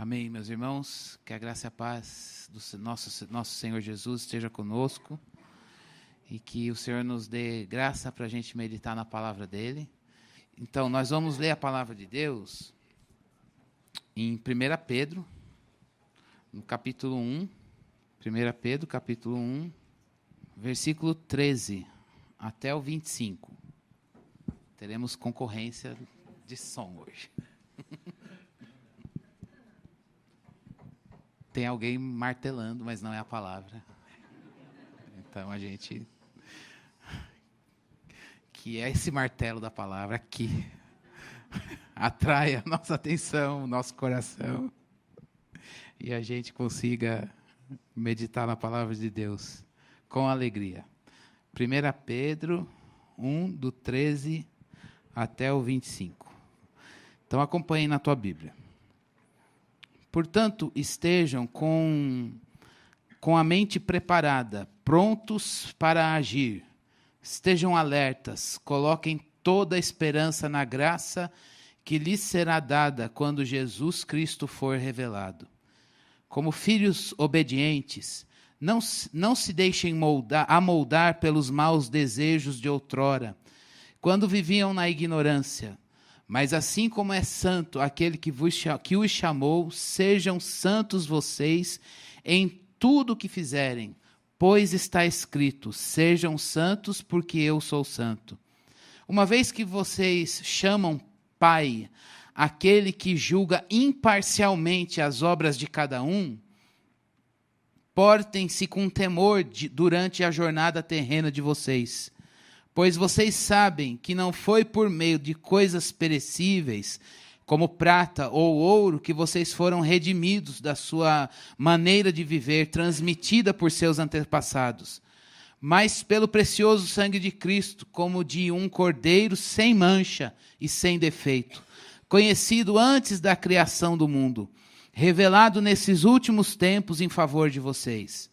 Amém, meus irmãos. Que a graça e a paz do nosso Senhor Jesus esteja conosco e que o Senhor nos dê graça para a gente meditar na palavra dele. Então, nós vamos ler a palavra de Deus em 1 Pedro, no capítulo 1. 1 Pedro, capítulo 1, versículo 13 até o 25. Teremos concorrência de som hoje. Tem alguém martelando, mas não é a palavra. Então, a gente... Que é esse martelo da palavra aqui. Atrai a nossa atenção, o nosso coração. E a gente consiga meditar na palavra de Deus com alegria. 1 Pedro 1, do 13 até o 25. Então, acompanhe na tua Bíblia. Portanto, estejam com a mente preparada, prontos para agir. Estejam alertas, coloquem toda a esperança na graça que lhes será dada quando Jesus Cristo for revelado. Como filhos obedientes, não se deixem amoldar pelos maus desejos de outrora, quando viviam na ignorância. Mas assim como é santo aquele que os chamou, sejam santos vocês em tudo o que fizerem, pois está escrito, sejam santos porque eu sou santo. Uma vez que vocês chamam Pai, aquele que julga imparcialmente as obras de cada um, portem-se com temor durante a jornada terrena de vocês. Pois vocês sabem que não foi por meio de coisas perecíveis, como prata ou ouro, que vocês foram redimidos da sua maneira de viver, transmitida por seus antepassados, mas pelo precioso sangue de Cristo, como de um cordeiro sem mancha e sem defeito, conhecido antes da criação do mundo, revelado nesses últimos tempos em favor de vocês.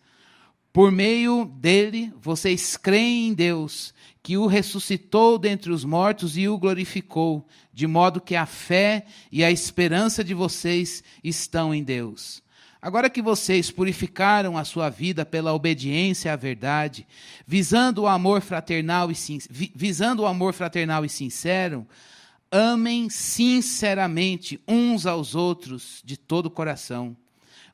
Por meio dele, vocês creem em Deus, que o ressuscitou dentre os mortos e o glorificou, de modo que a fé e a esperança de vocês estão em Deus. Agora que vocês purificaram a sua vida pela obediência à verdade, visando o amor fraternal e sincero, amem sinceramente uns aos outros de todo o coração.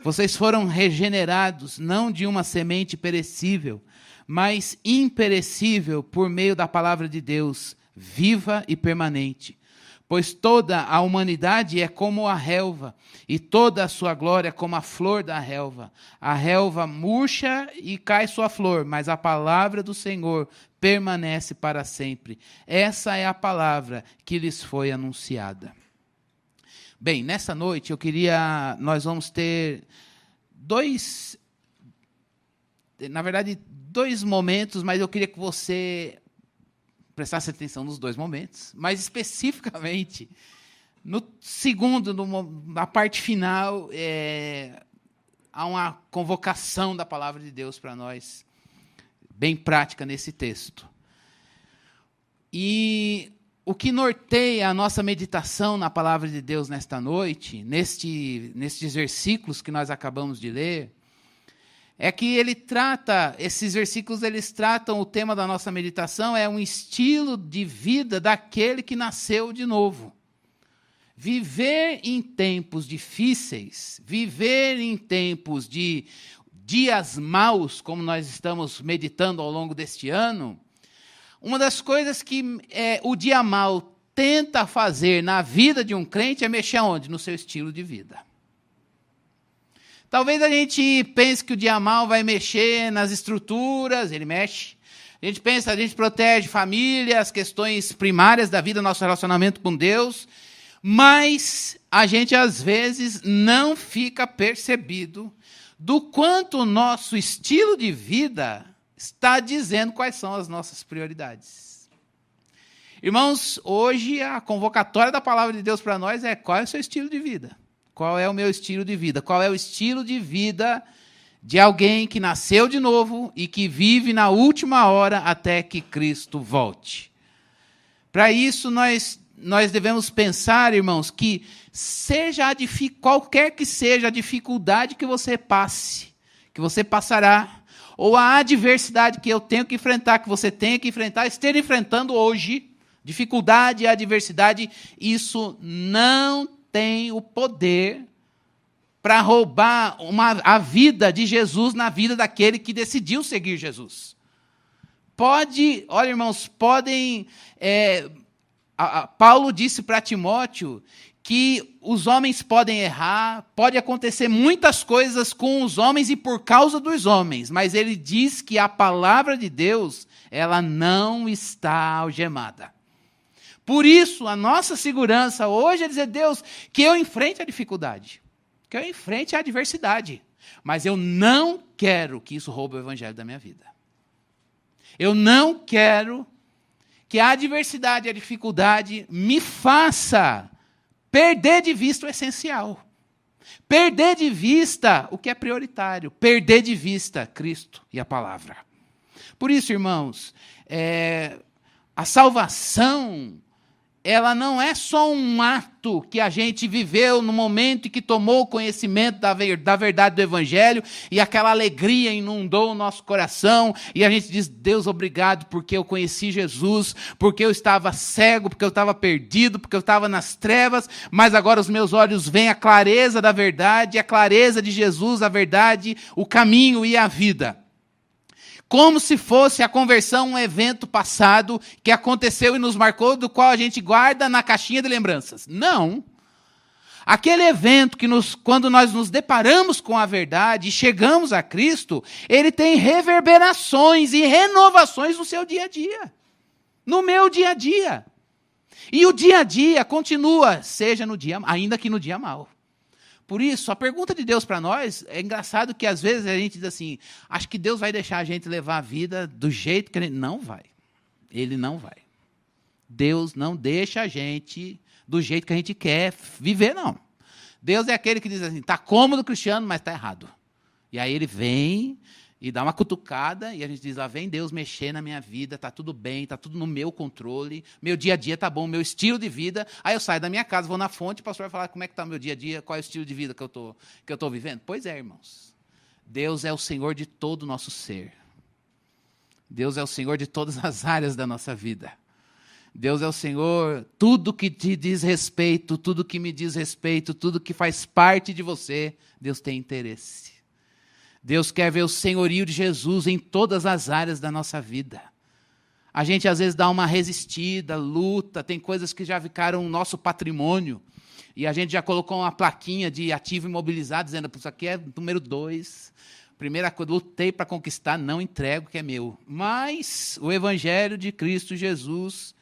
Vocês foram regenerados não de uma semente perecível, mas imperecível por meio da palavra de Deus, viva e permanente. Pois toda a humanidade é como a relva, e toda a sua glória como a flor da relva. A relva murcha e cai sua flor, mas a palavra do Senhor permanece para sempre. Essa é a palavra que lhes foi anunciada. Bem, nessa noite nós vamos ter dois momentos, mas eu queria que você prestasse atenção nos dois momentos, mas especificamente no segundo, na parte final, há uma convocação da palavra de Deus para nós, bem prática nesse texto. E o que norteia a nossa meditação na palavra de Deus nesta noite, nestes versículos que nós acabamos de ler, é que esses versículos eles tratam o tema da nossa meditação, é um estilo de vida daquele que nasceu de novo. Viver em tempos difíceis, viver em tempos de dias maus, como nós estamos meditando ao longo deste ano, uma das coisas que o dia mau tenta fazer na vida de um crente é mexer aonde? No seu estilo de vida. Talvez a gente pense que o dia mau vai mexer nas estruturas, ele mexe. A gente protege família, as questões primárias da vida, nosso relacionamento com Deus, mas a gente às vezes não fica percebido do quanto o nosso estilo de vida está dizendo quais são as nossas prioridades. Irmãos, hoje a convocatória da palavra de Deus para nós é: qual é o seu estilo de vida? Qual é o meu estilo de vida? Qual é o estilo de vida de alguém que nasceu de novo e que vive na última hora até que Cristo volte? Para isso, nós nós devemos pensar, irmãos, que qualquer que seja a dificuldade que você passe, que você passará, ou a adversidade que eu tenho que enfrentar, que você tenha que enfrentar, esteja enfrentando hoje, dificuldade e adversidade, isso não tem o poder para roubar a vida de Jesus na vida daquele que decidiu seguir Jesus. Olha, irmãos, Paulo disse para Timóteo que os homens podem errar, pode acontecer muitas coisas com os homens e por causa dos homens, mas ele diz que a palavra de Deus, ela não está algemada. Por isso, a nossa segurança hoje é dizer, Deus, que eu enfrente a dificuldade, que eu enfrente a adversidade, mas eu não quero que isso roube o evangelho da minha vida. Eu não quero que a adversidade e a dificuldade me faça perder de vista o essencial. Perder de vista o que é prioritário. Perder de vista Cristo e a palavra. Por isso, irmãos, a salvação, ela não é só um ato que a gente viveu no momento em que tomou conhecimento da verdade do Evangelho e aquela alegria inundou o nosso coração e a gente diz, Deus, obrigado porque eu conheci Jesus, porque eu estava cego, porque eu estava perdido, porque eu estava nas trevas, mas agora os meus olhos veem a clareza da verdade, a clareza de Jesus, a verdade, o caminho e a vida. Como se fosse a conversão um evento passado que aconteceu e nos marcou, do qual a gente guarda na caixinha de lembranças. Não. Aquele evento que quando nós nos deparamos com a verdade e chegamos a Cristo, ele tem reverberações e renovações no seu dia a dia. No meu dia a dia. E o dia a dia continua, seja no dia, ainda que no dia mau. Por isso, a pergunta de Deus para nós, é engraçado que às vezes a gente diz assim, acho que Deus vai deixar a gente levar a vida do jeito que a gente... Não vai. Ele não vai. Deus não deixa a gente do jeito que a gente quer viver, não. Deus é aquele que diz assim, está cômodo, Cristiano, mas está errado. E aí ele vem e dá uma cutucada e a gente diz, lá vem Deus mexer na minha vida, está tudo bem, está tudo no meu controle, meu dia a dia está bom, meu estilo de vida. Aí eu saio da minha casa, vou na fonte, o pastor vai falar como é que está o meu dia a dia, qual é o estilo de vida que eu estou vivendo. Pois é, irmãos. Deus é o Senhor de todo o nosso ser. Deus é o Senhor de todas as áreas da nossa vida. Deus é o Senhor, tudo que te diz respeito, tudo que me diz respeito, tudo que faz parte de você, Deus tem interesse. Deus quer ver o senhorio de Jesus em todas as áreas da nossa vida. A gente às vezes dá uma resistida, luta, tem coisas que já ficaram nosso patrimônio, e a gente já colocou uma plaquinha de ativo imobilizado, dizendo, isso aqui é número 2, primeira coisa, lutei para conquistar, não entrego, que é meu. Mas o Evangelho de Cristo Jesus,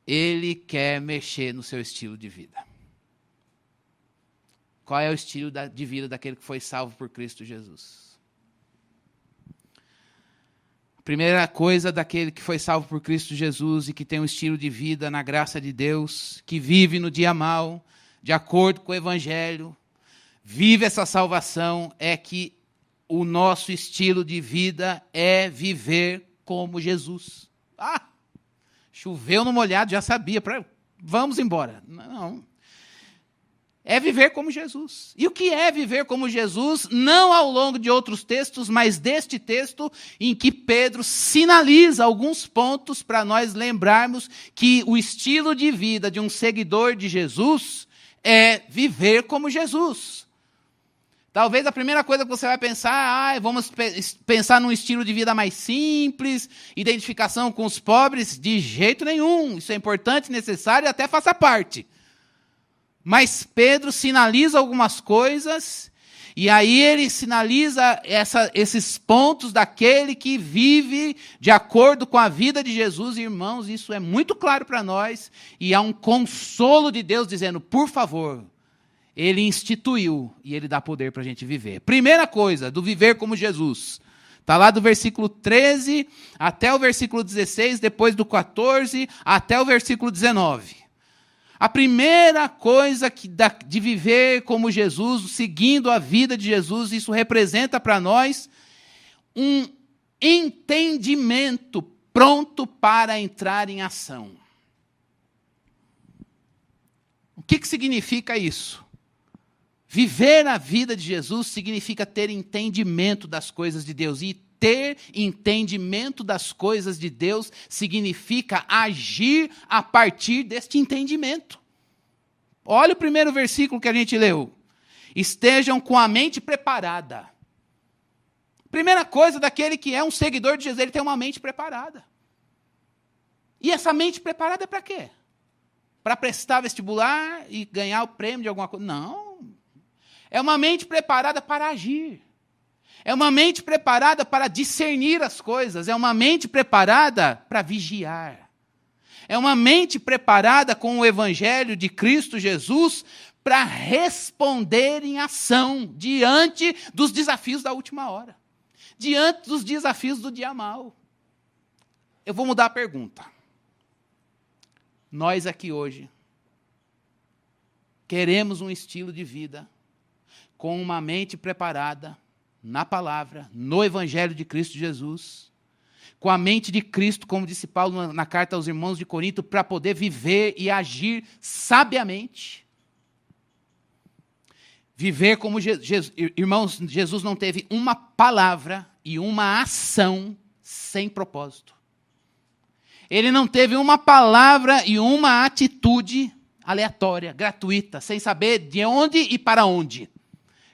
ele quer mexer no seu estilo de vida. Qual é o estilo de vida daquele que foi salvo por Cristo Jesus? A primeira coisa daquele que foi salvo por Cristo Jesus e que tem um estilo de vida na graça de Deus, que vive no dia mau, de acordo com o Evangelho, vive essa salvação, é que o nosso estilo de vida é viver como Jesus. Ah, choveu no molhado, já sabia, vamos embora. Não. É viver como Jesus. E o que é viver como Jesus? Não ao longo de outros textos, mas deste texto em que Pedro sinaliza alguns pontos para nós lembrarmos que o estilo de vida de um seguidor de Jesus é viver como Jesus. Talvez a primeira coisa que você vai pensar, vamos pensar num estilo de vida mais simples, identificação com os pobres, de jeito nenhum. Isso é importante, necessário e até faça parte. Mas Pedro sinaliza algumas coisas, e aí ele sinaliza esses pontos daquele que vive de acordo com a vida de Jesus. E, irmãos, isso é muito claro para nós, e há um consolo de Deus dizendo, por favor, ele instituiu e ele dá poder para a gente viver. Primeira coisa, do viver como Jesus. Está lá do versículo 13 até o versículo 16, depois do 14 até o versículo 19. A primeira coisa de viver como Jesus, seguindo a vida de Jesus, isso representa para nós um entendimento pronto para entrar em ação. O que significa isso? Viver a vida de Jesus significa ter entendimento das coisas de Deus. E ter entendimento das coisas de Deus significa agir a partir deste entendimento. Olha o primeiro versículo que a gente leu. Estejam com a mente preparada. Primeira coisa daquele que é um seguidor de Jesus, ele tem uma mente preparada. E essa mente preparada é para quê? Para prestar vestibular e ganhar o prêmio de alguma coisa? Não. É uma mente preparada para agir. É uma mente preparada para discernir as coisas. É uma mente preparada para vigiar. É uma mente preparada com o Evangelho de Cristo Jesus para responder em ação diante dos desafios da última hora. Diante dos desafios do dia mau. Eu vou mudar a pergunta. Nós aqui hoje queremos um estilo de vida com uma mente preparada na palavra, no Evangelho de Cristo Jesus, com a mente de Cristo, como disse Paulo na carta aos irmãos de Corinto, para poder viver e agir sabiamente. Viver como Jesus. Irmãos, Jesus não teve uma palavra e uma ação sem propósito. Ele não teve uma palavra e uma atitude aleatória, gratuita, sem saber de onde e para onde.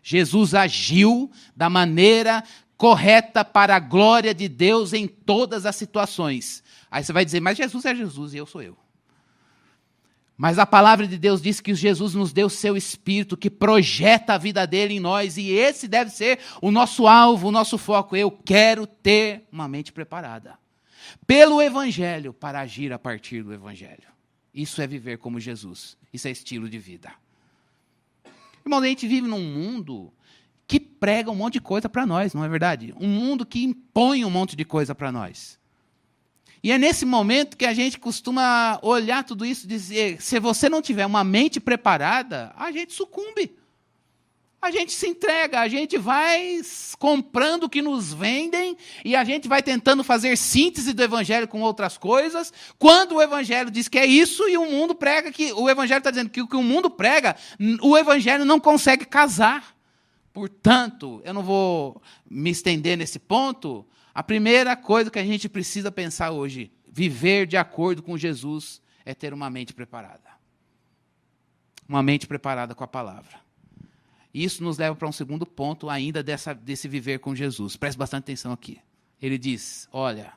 Jesus agiu da maneira correta para a glória de Deus em todas as situações. Aí você vai dizer, mas Jesus é Jesus e eu sou eu. Mas a palavra de Deus diz que Jesus nos deu o seu Espírito, que projeta a vida dele em nós, e esse deve ser o nosso alvo, o nosso foco. Eu quero ter uma mente preparada pelo Evangelho, para agir a partir do Evangelho. Isso é viver como Jesus. Isso é estilo de vida. Irmão, a gente vive num mundo que prega um monte de coisa para nós, não é verdade? Um mundo que impõe um monte de coisa para nós. E é nesse momento que a gente costuma olhar tudo isso e dizer, se você não tiver uma mente preparada, a gente sucumbe. A gente se entrega, a gente vai comprando o que nos vendem e a gente vai tentando fazer síntese do Evangelho com outras coisas, quando o Evangelho diz que é isso e o mundo prega que... O Evangelho está dizendo que o que o mundo prega, o Evangelho não consegue casar. Portanto, eu não vou me estender nesse ponto. A primeira coisa que a gente precisa pensar hoje, viver de acordo com Jesus, é ter uma mente preparada. Uma mente preparada com a palavra. Isso nos leva para um segundo ponto ainda desse viver com Jesus. Preste bastante atenção aqui. Ele diz, olha,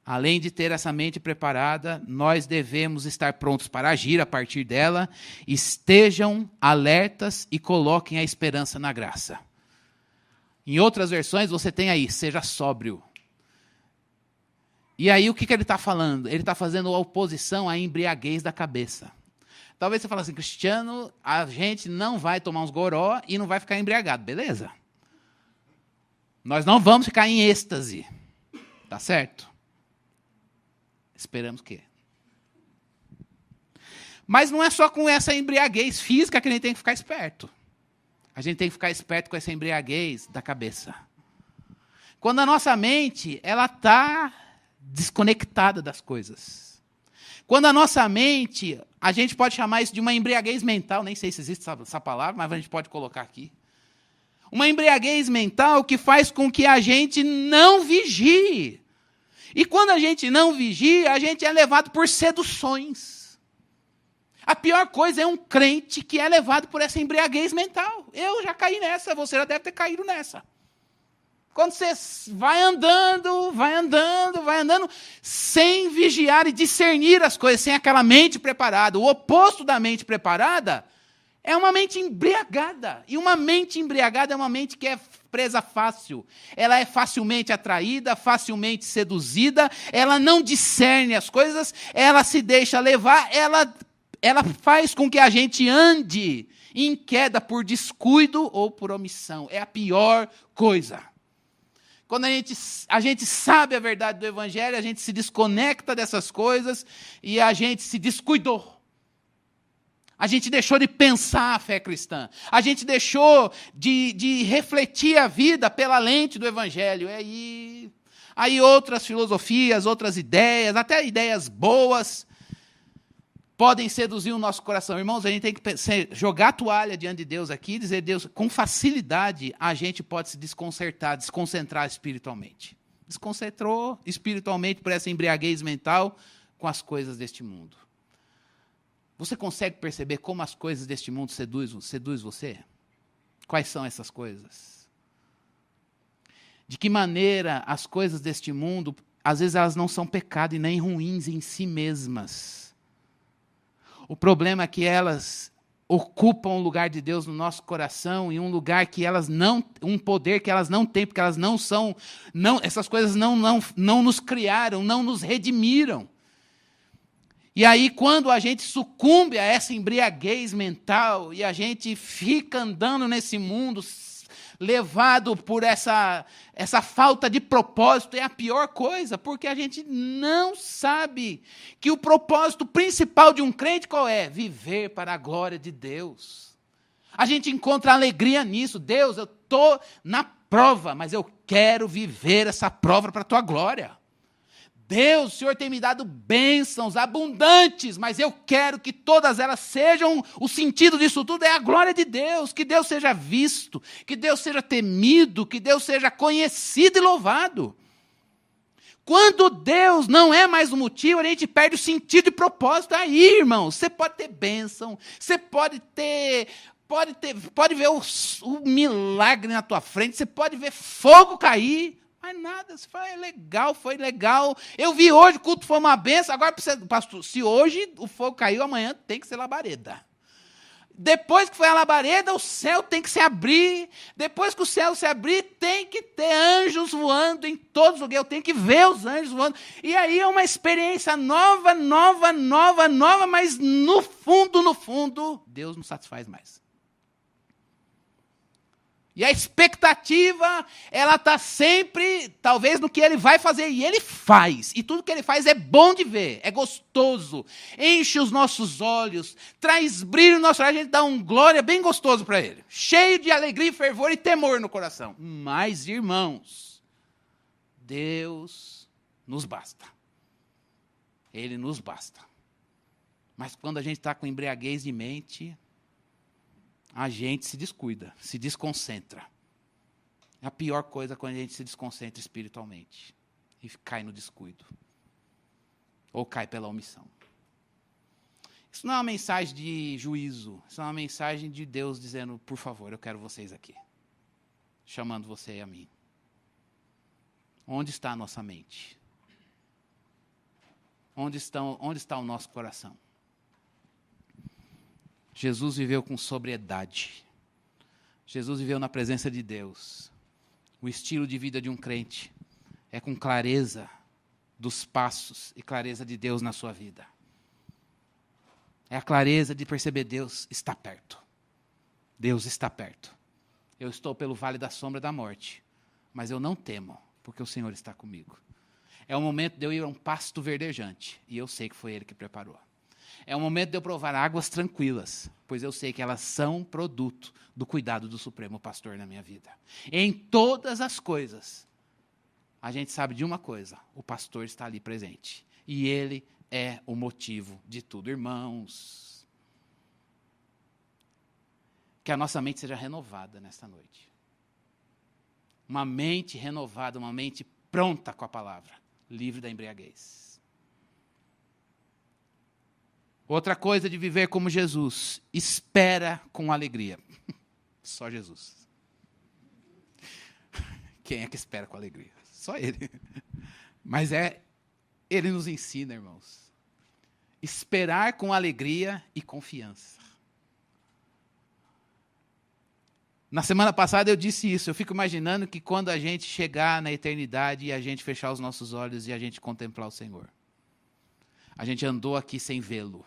além de ter essa mente preparada, nós devemos estar prontos para agir a partir dela, estejam alertas e coloquem a esperança na graça. Em outras versões você tem aí, seja sóbrio. E aí o que ele está falando? Ele está fazendo oposição à embriaguez da cabeça. Talvez você fale assim, Cristiano, a gente não vai tomar uns goró e não vai ficar embriagado, beleza? Nós não vamos ficar em êxtase, tá certo? Esperamos que. Mas não é só com essa embriaguez física que a gente tem que ficar esperto. A gente tem que ficar esperto com essa embriaguez da cabeça. Quando a nossa mente ela está desconectada das coisas. Quando a nossa mente, a gente pode chamar isso de uma embriaguez mental, nem sei se existe essa palavra, mas a gente pode colocar aqui. Uma embriaguez mental que faz com que a gente não vigie. E quando a gente não vigia, a gente é levado por seduções. A pior coisa é um crente que é levado por essa embriaguez mental. Eu já caí nessa, você já deve ter caído nessa. Quando você vai andando, sem vigiar e discernir as coisas, sem aquela mente preparada. O oposto da mente preparada é uma mente embriagada. E uma mente embriagada é uma mente que é presa fácil. Ela é facilmente atraída, facilmente seduzida, ela não discerne as coisas, ela se deixa levar, ela faz com que a gente ande em queda por descuido ou por omissão. É a pior coisa. Quando a gente sabe a verdade do Evangelho, a gente se desconecta dessas coisas e a gente se descuidou. A gente deixou de pensar a fé cristã. A gente deixou de refletir a vida pela lente do Evangelho. Aí outras filosofias, outras ideias, até ideias boas, podem seduzir o nosso coração. Irmãos, a gente tem que jogar a toalha diante de Deus aqui e dizer, Deus, com facilidade a gente pode se desconcentrar espiritualmente. Desconcentrou espiritualmente por essa embriaguez mental com as coisas deste mundo. Você consegue perceber como as coisas deste mundo seduz você? Quais são essas coisas? De que maneira as coisas deste mundo, às vezes elas não são pecado e nem ruins em si mesmas. O problema é que elas ocupam o lugar de Deus no nosso coração e um lugar que elas não, um poder que elas não têm, porque elas não são, essas coisas não nos criaram, não nos redimiram. E aí, quando a gente sucumbe a essa embriaguez mental e a gente fica andando nesse mundo, levado por essa falta de propósito, é a pior coisa, porque a gente não sabe que o propósito principal de um crente qual é? Viver para a glória de Deus. A gente encontra alegria nisso. Deus, eu estou na prova, mas eu quero viver essa prova para a tua glória. Deus, o Senhor tem me dado bênçãos abundantes, mas eu quero que todas elas sejam, o sentido disso tudo é a glória de Deus, que Deus seja visto, que Deus seja temido, que Deus seja conhecido e louvado. Quando Deus não é mais o motivo, a gente perde o sentido e propósito. Aí, irmão, você pode ter bênção, você pode ver o milagre na tua frente, você pode ver fogo cair, mas nada, você fala, foi legal. Eu vi hoje, o culto foi uma benção, agora, pastor, se hoje o fogo caiu, amanhã tem que ser labareda. Depois que foi a labareda, o céu tem que se abrir. Depois que o céu se abrir, tem que ter anjos voando em todos os lugares. Eu tenho que ver os anjos voando. E aí é uma experiência nova, mas no fundo, Deus não satisfaz mais. E a expectativa, ela está sempre, talvez, no que ele vai fazer. E ele faz. E tudo que ele faz é bom de ver, é gostoso. Enche os nossos olhos, traz brilho no nosso olhar. A gente dá um glória bem gostoso para ele. Cheio de alegria, fervor e temor no coração. Mas, irmãos, Deus nos basta. Ele nos basta. Mas quando a gente está com embriaguez de mente, a gente se descuida, se desconcentra. É a pior coisa quando a gente se desconcentra espiritualmente e cai no descuido. Ou cai pela omissão. Isso não é uma mensagem de juízo, isso é uma mensagem de Deus dizendo, por favor, eu quero vocês aqui. Chamando você e a mim. Onde está a nossa mente? Onde está o nosso coração? Jesus viveu com sobriedade. Jesus viveu na presença de Deus. O estilo de vida de um crente é com clareza dos passos e clareza de Deus na sua vida. É a clareza de perceber Deus está perto. Deus está perto. Eu estou pelo vale da sombra da morte, mas eu não temo, porque o Senhor está comigo. É o momento de eu ir a um pasto verdejante, e eu sei que foi Ele que preparou. É o momento de eu provar águas tranquilas, pois eu sei que elas são produto do cuidado do Supremo Pastor na minha vida. Em todas as coisas, a gente sabe de uma coisa, o pastor está ali presente. E ele é o motivo de tudo. Irmãos, que a nossa mente seja renovada nesta noite. Uma mente renovada, uma mente pronta com a palavra, livre da embriaguez. Outra coisa de viver como Jesus, espera com alegria. Só Jesus. Quem é que espera com alegria? Só Ele. Mas Ele nos ensina, irmãos. Esperar com alegria e confiança. Na semana passada eu disse isso. Eu fico imaginando que quando a gente chegar na eternidade e a gente fechar os nossos olhos e a gente contemplar o Senhor. A gente andou aqui sem vê-lo.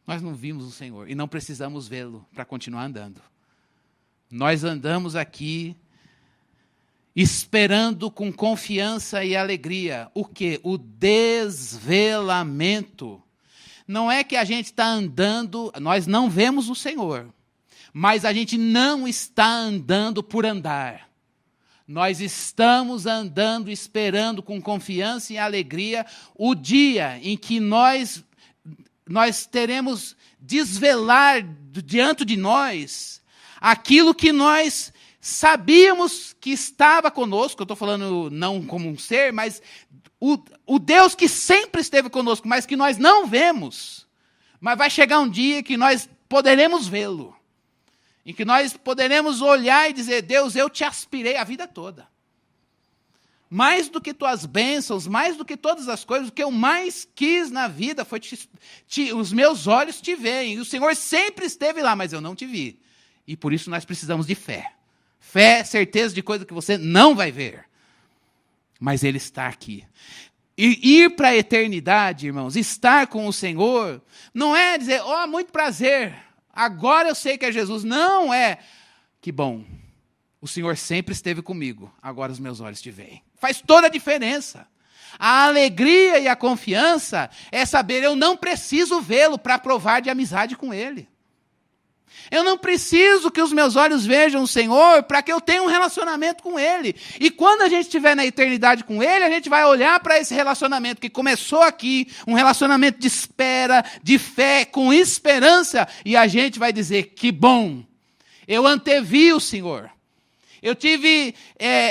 Nós não vimos o Senhor e não precisamos vê-lo para continuar andando. Nós andamos aqui esperando com confiança e alegria. O quê? O desvelamento. Não é que a gente está andando, nós não vemos o Senhor, mas a gente não está andando por andar. Nós estamos andando, esperando com confiança e alegria o dia em que nós nós teremos desvelar diante de nós aquilo que nós sabíamos que estava conosco. Eu estou falando não como um ser, mas o Deus que sempre esteve conosco, mas que nós não vemos. Mas vai chegar um dia que nós poderemos vê-lo. Em que nós poderemos olhar e dizer: Deus, eu te aspirei a vida toda. Mais do que tuas bênçãos, mais do que todas as coisas, o que eu mais quis na vida foi os meus olhos te veem. E o Senhor sempre esteve lá, mas eu não te vi. E por isso nós precisamos de fé. Fé é certeza de coisa que você não vai ver. Mas Ele está aqui. E ir para a eternidade, irmãos, estar com o Senhor, não é dizer: oh, muito prazer, agora eu sei que é Jesus. Não, é que bom, o Senhor sempre esteve comigo, agora os meus olhos te veem. Faz toda a diferença. A alegria e a confiança é saber: eu não preciso vê-lo para provar de amizade com Ele. Eu não preciso que os meus olhos vejam o Senhor para que eu tenha um relacionamento com Ele. E quando a gente estiver na eternidade com Ele, a gente vai olhar para esse relacionamento que começou aqui, um relacionamento de espera, de fé, com esperança, e a gente vai dizer: que bom, eu antevi o Senhor. Eu tive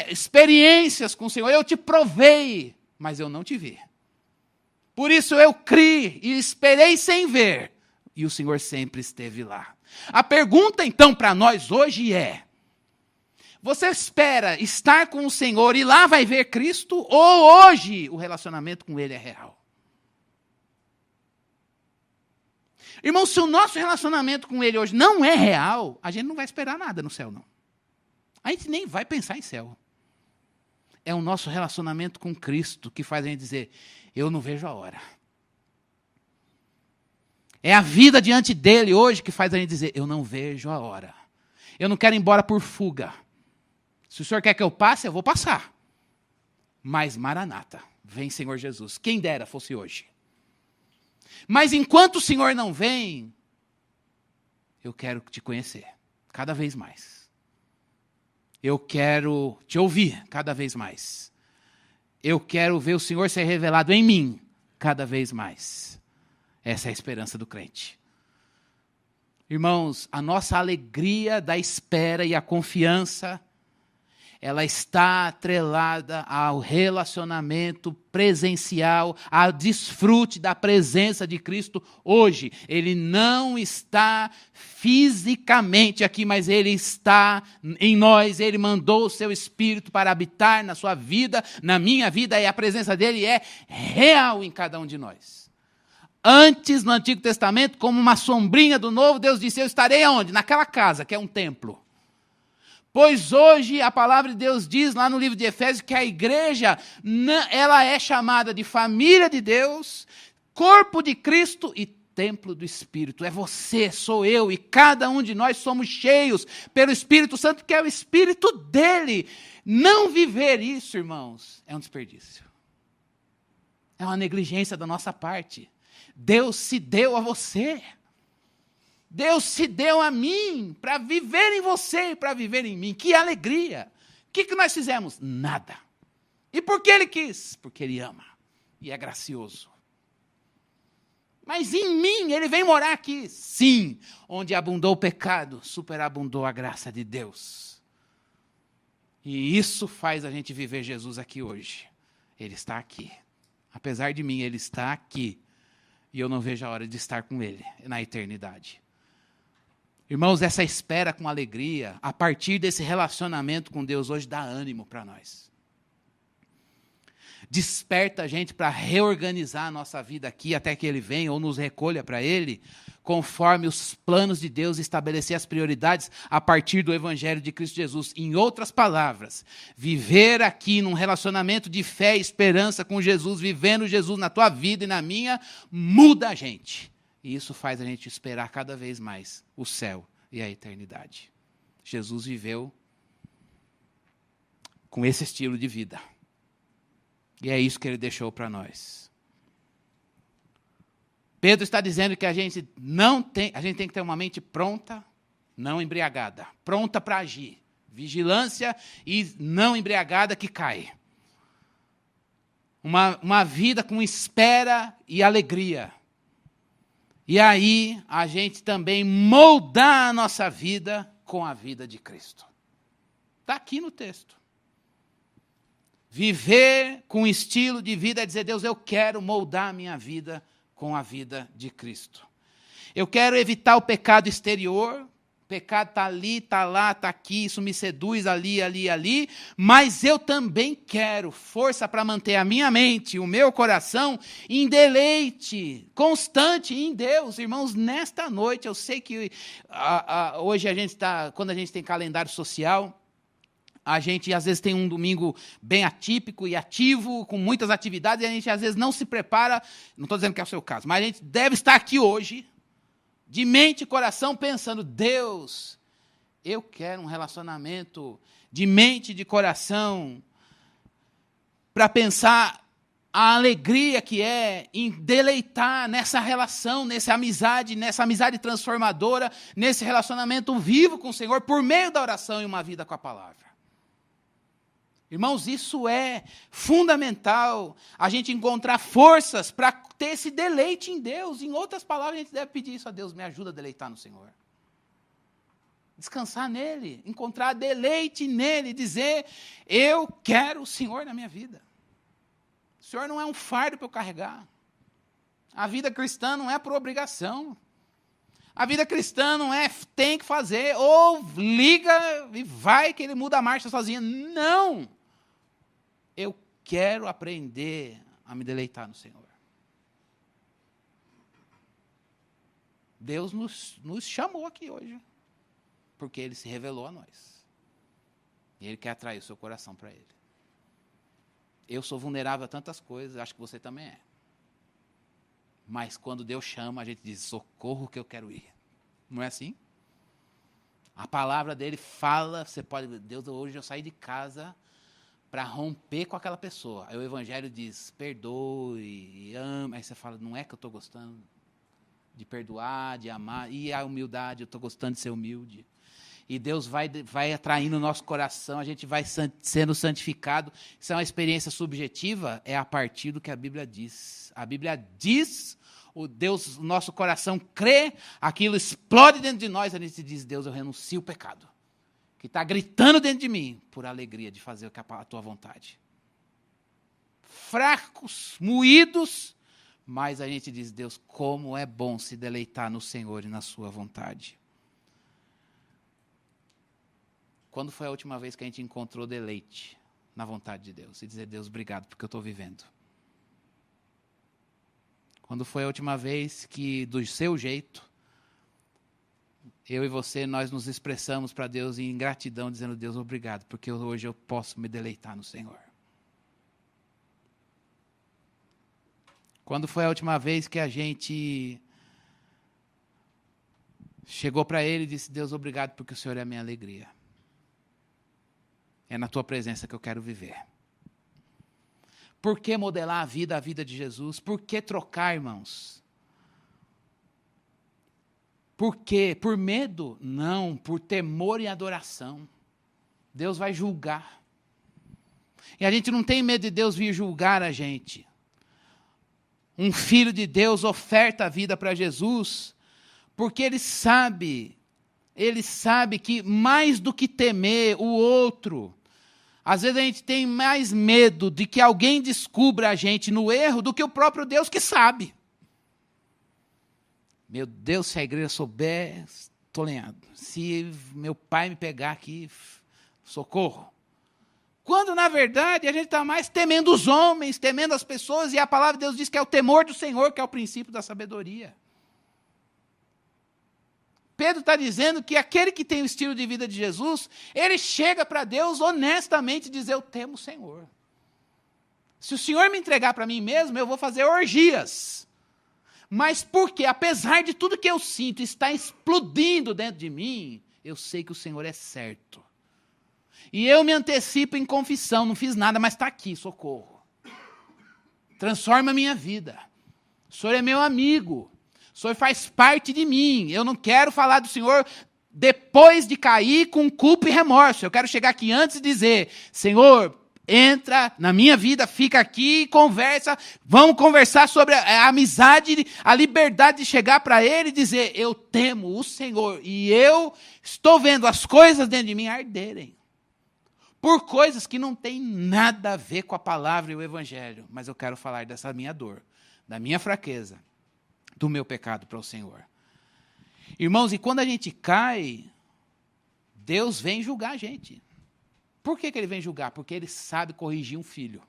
experiências com o Senhor, eu te provei, mas eu não te vi. Por isso eu criei e esperei sem ver, e o Senhor sempre esteve lá. A pergunta, então, para nós hoje é: você espera estar com o Senhor e lá vai ver Cristo? Ou hoje o relacionamento com Ele é real? Irmão, se o nosso relacionamento com Ele hoje não é real, a gente não vai esperar nada no céu, não. A gente nem vai pensar em céu. É o nosso relacionamento com Cristo que faz a gente dizer: eu não vejo a hora. É a vida diante dele hoje que faz a gente dizer: eu não vejo a hora. Eu não quero ir embora por fuga. Se o Senhor quer que eu passe, eu vou passar. Mas Maranata, vem Senhor Jesus. Quem dera fosse hoje. Mas enquanto o Senhor não vem, eu quero te conhecer cada vez mais. Eu quero te ouvir cada vez mais. Eu quero ver o Senhor ser revelado em mim cada vez mais. Essa é a esperança do crente. Irmãos, a nossa alegria da espera e a confiança, ela está atrelada ao relacionamento presencial, ao desfrute da presença de Cristo hoje. Ele não está fisicamente aqui, mas Ele está em nós. Ele mandou o seu Espírito para habitar na sua vida, na minha vida, e a presença dEle é real em cada um de nós. Antes, no Antigo Testamento, como uma sombrinha do Novo, Deus disse: eu estarei aonde? Naquela casa, que é um templo. Pois hoje a palavra de Deus diz lá no livro de Efésios que a igreja, ela é chamada de família de Deus, corpo de Cristo e templo do Espírito. É você, sou eu, e cada um de nós somos cheios pelo Espírito Santo, que é o Espírito dele. Não viver isso, irmãos, é um desperdício. É uma negligência da nossa parte. Deus se deu a você. Deus se deu a mim para viver em você e para viver em mim. Que alegria! O que nós fizemos? Nada. E por que Ele quis? Porque Ele ama e é gracioso. Mas em mim, Ele vem morar aqui. Sim, onde abundou o pecado, superabundou a graça de Deus. E isso faz a gente viver Jesus aqui hoje. Ele está aqui. Apesar de mim, Ele está aqui. E eu não vejo a hora de estar com Ele na eternidade. Irmãos, essa espera com alegria, a partir desse relacionamento com Deus hoje, dá ânimo para nós. Desperta a gente para reorganizar a nossa vida aqui até que Ele venha ou nos recolha para Ele, conforme os planos de Deus, estabelecer as prioridades a partir do Evangelho de Cristo Jesus. Em outras palavras, viver aqui num relacionamento de fé e esperança com Jesus, vivendo Jesus na tua vida e na minha, muda a gente. E isso faz a gente esperar cada vez mais o céu e a eternidade. Jesus viveu com esse estilo de vida. E é isso que Ele deixou para nós. Pedro está dizendo que a gente tem que ter uma mente pronta, não embriagada, pronta para agir. Vigilância e não embriagada que cai. Uma vida com espera e alegria. E aí, a gente também moldar a nossa vida com a vida de Cristo. Está aqui no texto. Viver com um estilo de vida é dizer, Deus, eu quero moldar a minha vida com a vida de Cristo. Eu quero evitar o pecado exterior. O pecado está ali, está lá, está aqui, isso me seduz ali, mas eu também quero força para manter a minha mente, o meu coração em deleite constante em Deus. Irmãos, nesta noite, eu sei que hoje quando a gente tem calendário social, a gente às vezes tem um domingo bem atípico e ativo, com muitas atividades, e a gente às vezes não se prepara, não estou dizendo que é o seu caso, mas a gente deve estar aqui hoje, de mente e coração, pensando, Deus, eu quero um relacionamento de mente e de coração para pensar a alegria que é em deleitar nessa relação, nessa amizade transformadora, nesse relacionamento vivo com o Senhor, por meio da oração e uma vida com a palavra. Irmãos, isso é fundamental, a gente encontrar forças para ter esse deleite em Deus. Em outras palavras, a gente deve pedir isso a Deus, me ajuda a deleitar no Senhor. Descansar nele, encontrar deleite nele, dizer, eu quero o Senhor na minha vida. O Senhor não é um fardo para eu carregar. A vida cristã não é por obrigação. A vida cristã não é tem que fazer, ou liga e vai que ele muda a marcha sozinho. Não! Eu quero aprender a me deleitar no Senhor. Deus nos chamou aqui hoje, porque Ele se revelou a nós. E Ele quer atrair o seu coração para Ele. Eu sou vulnerável a tantas coisas, acho que você também é. Mas quando Deus chama, a gente diz, socorro que eu quero ir. Não é assim? A palavra dele fala, você pode, Deus, hoje eu saí de casa para romper com aquela pessoa. Aí o evangelho diz, perdoe, ame. Aí você fala, não é que eu estou gostando de perdoar, de amar. E a humildade, eu estou gostando de ser humilde. E Deus vai atraindo o nosso coração, a gente vai sendo santificado. Isso é uma experiência subjetiva, é a partir do que a Bíblia diz. A Bíblia diz, o nosso coração crê, aquilo explode dentro de nós, a gente diz, Deus, eu renuncio o pecado, que está gritando dentro de mim, por alegria de fazer a tua vontade. Fracos, moídos, mas a gente diz, Deus, como é bom se deleitar no Senhor e na sua vontade. Quando foi a última vez que a gente encontrou deleite na vontade de Deus? E dizer, Deus, obrigado porque eu estou vivendo. Quando foi a última vez que, do seu jeito, eu e você, nós nos expressamos para Deus em gratidão, dizendo, Deus, obrigado, porque hoje eu posso me deleitar no Senhor. Quando foi a última vez que a gente chegou para Ele e disse, Deus, obrigado, porque o Senhor é a minha alegria. É na tua presença que eu quero viver. Por que modelar a vida de Jesus? Por que trocar, irmãos? Por quê? Por medo? Não, por temor e adoração. Deus vai julgar. E a gente não tem medo de Deus vir julgar a gente. Um filho de Deus oferta a vida para Jesus, porque ele sabe que mais do que temer o outro, às vezes a gente tem mais medo de que alguém descubra a gente no erro do que o próprio Deus que sabe. Meu Deus, se a igreja souber, estou lenhado. Se meu pai me pegar aqui, socorro. Quando, na verdade, a gente está mais temendo os homens, temendo as pessoas, e a palavra de Deus diz que é o temor do Senhor, que é o princípio da sabedoria. Pedro está dizendo que aquele que tem o estilo de vida de Jesus, ele chega para Deus honestamente e diz, eu temo o Senhor. Se o Senhor me entregar para mim mesmo, eu vou fazer orgias. Mas porque, apesar de tudo que eu sinto está explodindo dentro de mim, eu sei que o Senhor é certo. E eu me antecipo em confissão, não fiz nada, mas está aqui, socorro. Transforma a minha vida. O Senhor é meu amigo. O Senhor faz parte de mim. Eu não quero falar do Senhor depois de cair com culpa e remorso. Eu quero chegar aqui antes e dizer, Senhor, entra na minha vida, fica aqui e conversa. Vamos conversar sobre a amizade, a liberdade de chegar para ele e dizer, eu temo o Senhor e eu estou vendo as coisas dentro de mim arderem. Por coisas que não têm nada a ver com a palavra e o evangelho. Mas eu quero falar dessa minha dor, da minha fraqueza, do meu pecado para o Senhor. Irmãos, e quando a gente cai, Deus vem julgar a gente. Por que ele vem julgar? Porque ele sabe corrigir um filho.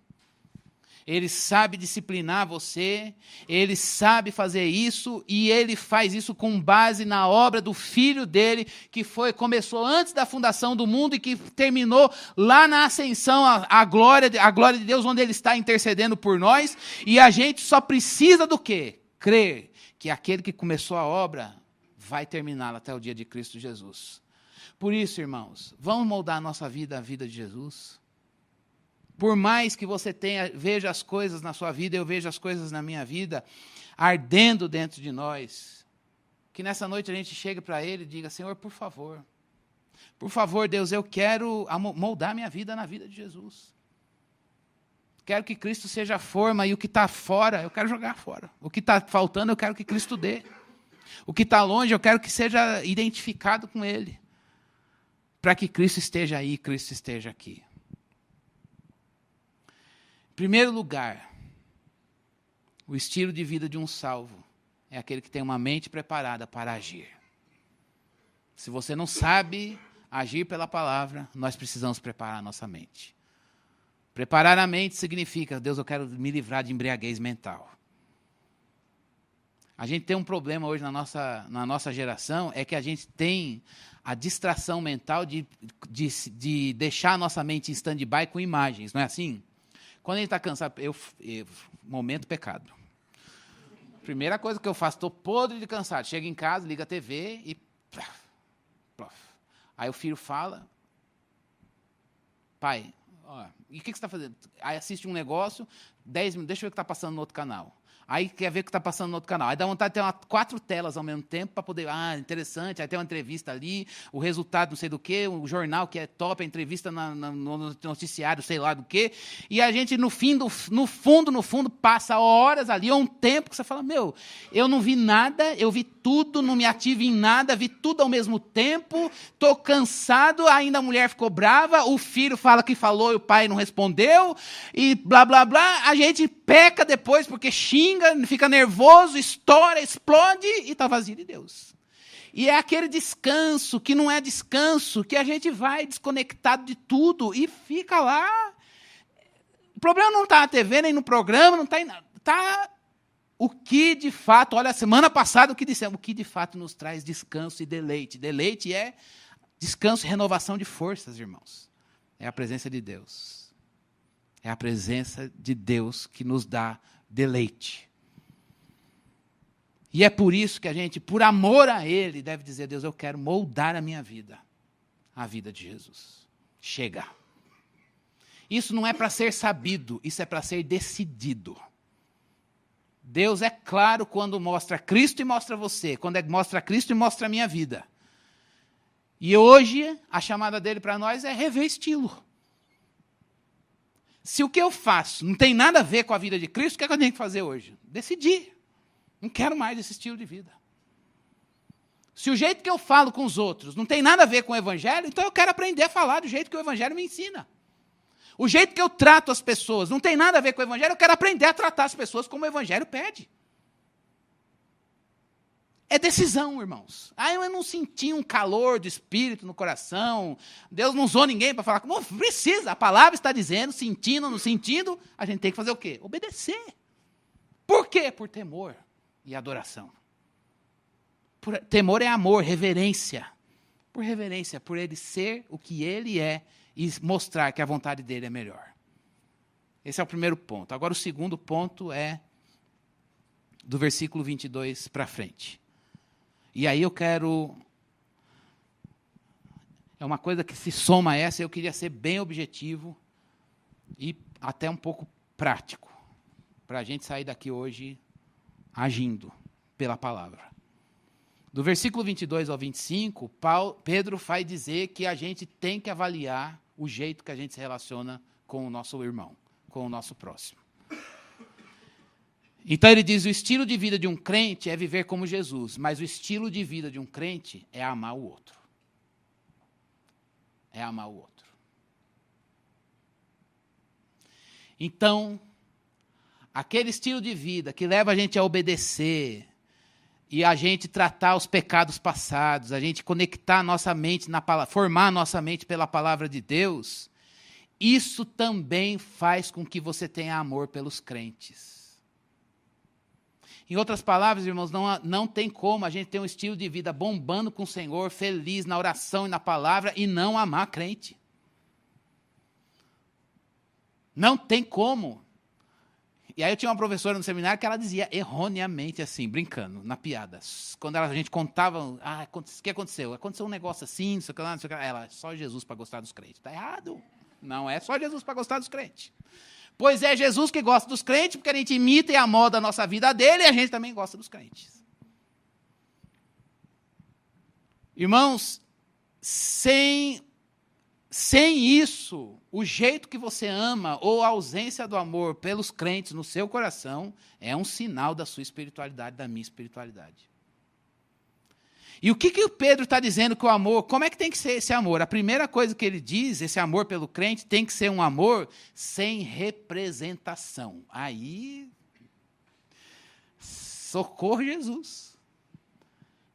Ele sabe disciplinar você, ele sabe fazer isso, e ele faz isso com base na obra do Filho dele, que começou antes da fundação do mundo e que terminou lá na ascensão, a glória de Deus, onde ele está intercedendo por nós, e a gente só precisa do quê? Crer que aquele que começou a obra vai terminá-la até o dia de Cristo Jesus. Por isso, irmãos, vamos moldar a nossa vida, a vida de Jesus. Por mais que você veja as coisas na sua vida, eu vejo as coisas na minha vida, ardendo dentro de nós, que nessa noite a gente chegue para Ele e diga, Senhor, por favor, Deus, eu quero moldar minha vida na vida de Jesus. Quero que Cristo seja a forma, e o que está fora, eu quero jogar fora. O que está faltando, eu quero que Cristo dê. O que está longe, eu quero que seja identificado com Ele. Para que Cristo esteja aí, Cristo esteja aqui. Em primeiro lugar, o estilo de vida de um salvo é aquele que tem uma mente preparada para agir. Se você não sabe agir pela palavra, nós precisamos preparar a nossa mente. Preparar a mente significa, Deus, eu quero me livrar de embriaguez mental. A gente tem um problema hoje na nossa geração, é que a gente tem a distração mental de deixar a nossa mente em stand-by com imagens, não é assim? Quando a gente está cansado, momento pecado. Primeira coisa que eu faço, estou podre de cansado, chego em casa, ligo a TV e... Aí o filho fala, pai, ó, e o que você está fazendo? Aí assiste um negócio, 10 minutos, deixa eu ver o que está passando no outro canal. Aí quer ver o que está passando no outro canal. Aí dá vontade de ter 4 telas ao mesmo tempo para poder... interessante. Aí tem uma entrevista ali, o resultado não sei do quê, o jornal que é top, a entrevista no noticiário, sei lá do quê. E a gente, no fundo, passa horas ali, ou um tempo que você fala, eu não vi nada, eu vi tudo, não me ativo em nada, vi tudo ao mesmo tempo, estou cansado, ainda a mulher ficou brava, o filho fala que falou e o pai não respondeu, e blá, blá, blá. A gente peca depois porque xinga, fica nervoso, estoura, explode e está vazio de Deus. E é aquele descanso que não é descanso, que a gente vai desconectado de tudo e fica lá. O problema não está na TV, nem no programa, não está em nada. Está o que de fato, olha, a semana passada o que dissemos, o que de fato nos traz descanso e deleite. Deleite é descanso e renovação de forças, irmãos. É a presença de Deus. É a presença de Deus que nos dá deleite. E é por isso que a gente, por amor a Ele, deve dizer, Deus, eu quero moldar a minha vida, a vida de Jesus. Chega. Isso não é para ser sabido, isso é para ser decidido. Deus é claro quando mostra Cristo e mostra você, quando mostra Cristo e mostra a minha vida. E hoje, a chamada dele para nós é rever estilo. Se o que eu faço não tem nada a ver com a vida de Cristo, o que é que eu tenho que fazer hoje? Decidir. Não quero mais esse estilo de vida. Se o jeito que eu falo com os outros não tem nada a ver com o Evangelho, então eu quero aprender a falar do jeito que o Evangelho me ensina. O jeito que eu trato as pessoas não tem nada a ver com o Evangelho, eu quero aprender a tratar as pessoas como o Evangelho pede. É decisão, irmãos. Eu não senti um calor do Espírito no coração. Deus não usou ninguém para falar. Não precisa, a palavra está dizendo, sentindo, não sentindo, a gente tem que fazer o quê? Obedecer. Por quê? Por temor e adoração. Temor é amor, reverência. Por reverência, por ele ser o que ele é e mostrar que a vontade dele é melhor. Esse é o primeiro ponto. Agora o segundo ponto é do versículo 22 para frente. E aí eu quero... É uma coisa que se soma a essa, eu queria ser bem objetivo e até um pouco prático, para a gente sair daqui hoje agindo pela palavra. Do versículo 22 ao 25, Pedro vai dizer que a gente tem que avaliar o jeito que a gente se relaciona com o nosso irmão, com o nosso próximo. Então ele diz, o estilo de vida de um crente é viver como Jesus, mas o estilo de vida de um crente é amar o outro. É amar o outro. Então, aquele estilo de vida que leva a gente a obedecer e a gente tratar os pecados passados, a gente conectar a nossa mente na palavra, formar a nossa mente pela palavra de Deus, isso também faz com que você tenha amor pelos crentes. Em outras palavras, irmãos, não tem como a gente ter um estilo de vida bombando com o Senhor, feliz na oração e na palavra, e não amar crente. Não tem como. E aí eu tinha uma professora no seminário que ela dizia erroneamente assim, brincando, na piada. Quando a gente contava, o que aconteceu? Aconteceu um negócio assim, não sei o que lá, não sei o que lá. Ela, só Jesus para gostar dos crentes. Está errado. Não é só Jesus para gostar dos crentes. Pois é Jesus que gosta dos crentes, porque a gente imita e amolda a nossa vida dele, e a gente também gosta dos crentes. Irmãos, sem isso, o jeito que você ama, ou a ausência do amor pelos crentes no seu coração, é um sinal da sua espiritualidade, da minha espiritualidade. E o que o Pedro está dizendo que o amor, como é que tem que ser esse amor? A primeira coisa que ele diz, esse amor pelo crente, tem que ser um amor sem representação. Aí, socorro Jesus.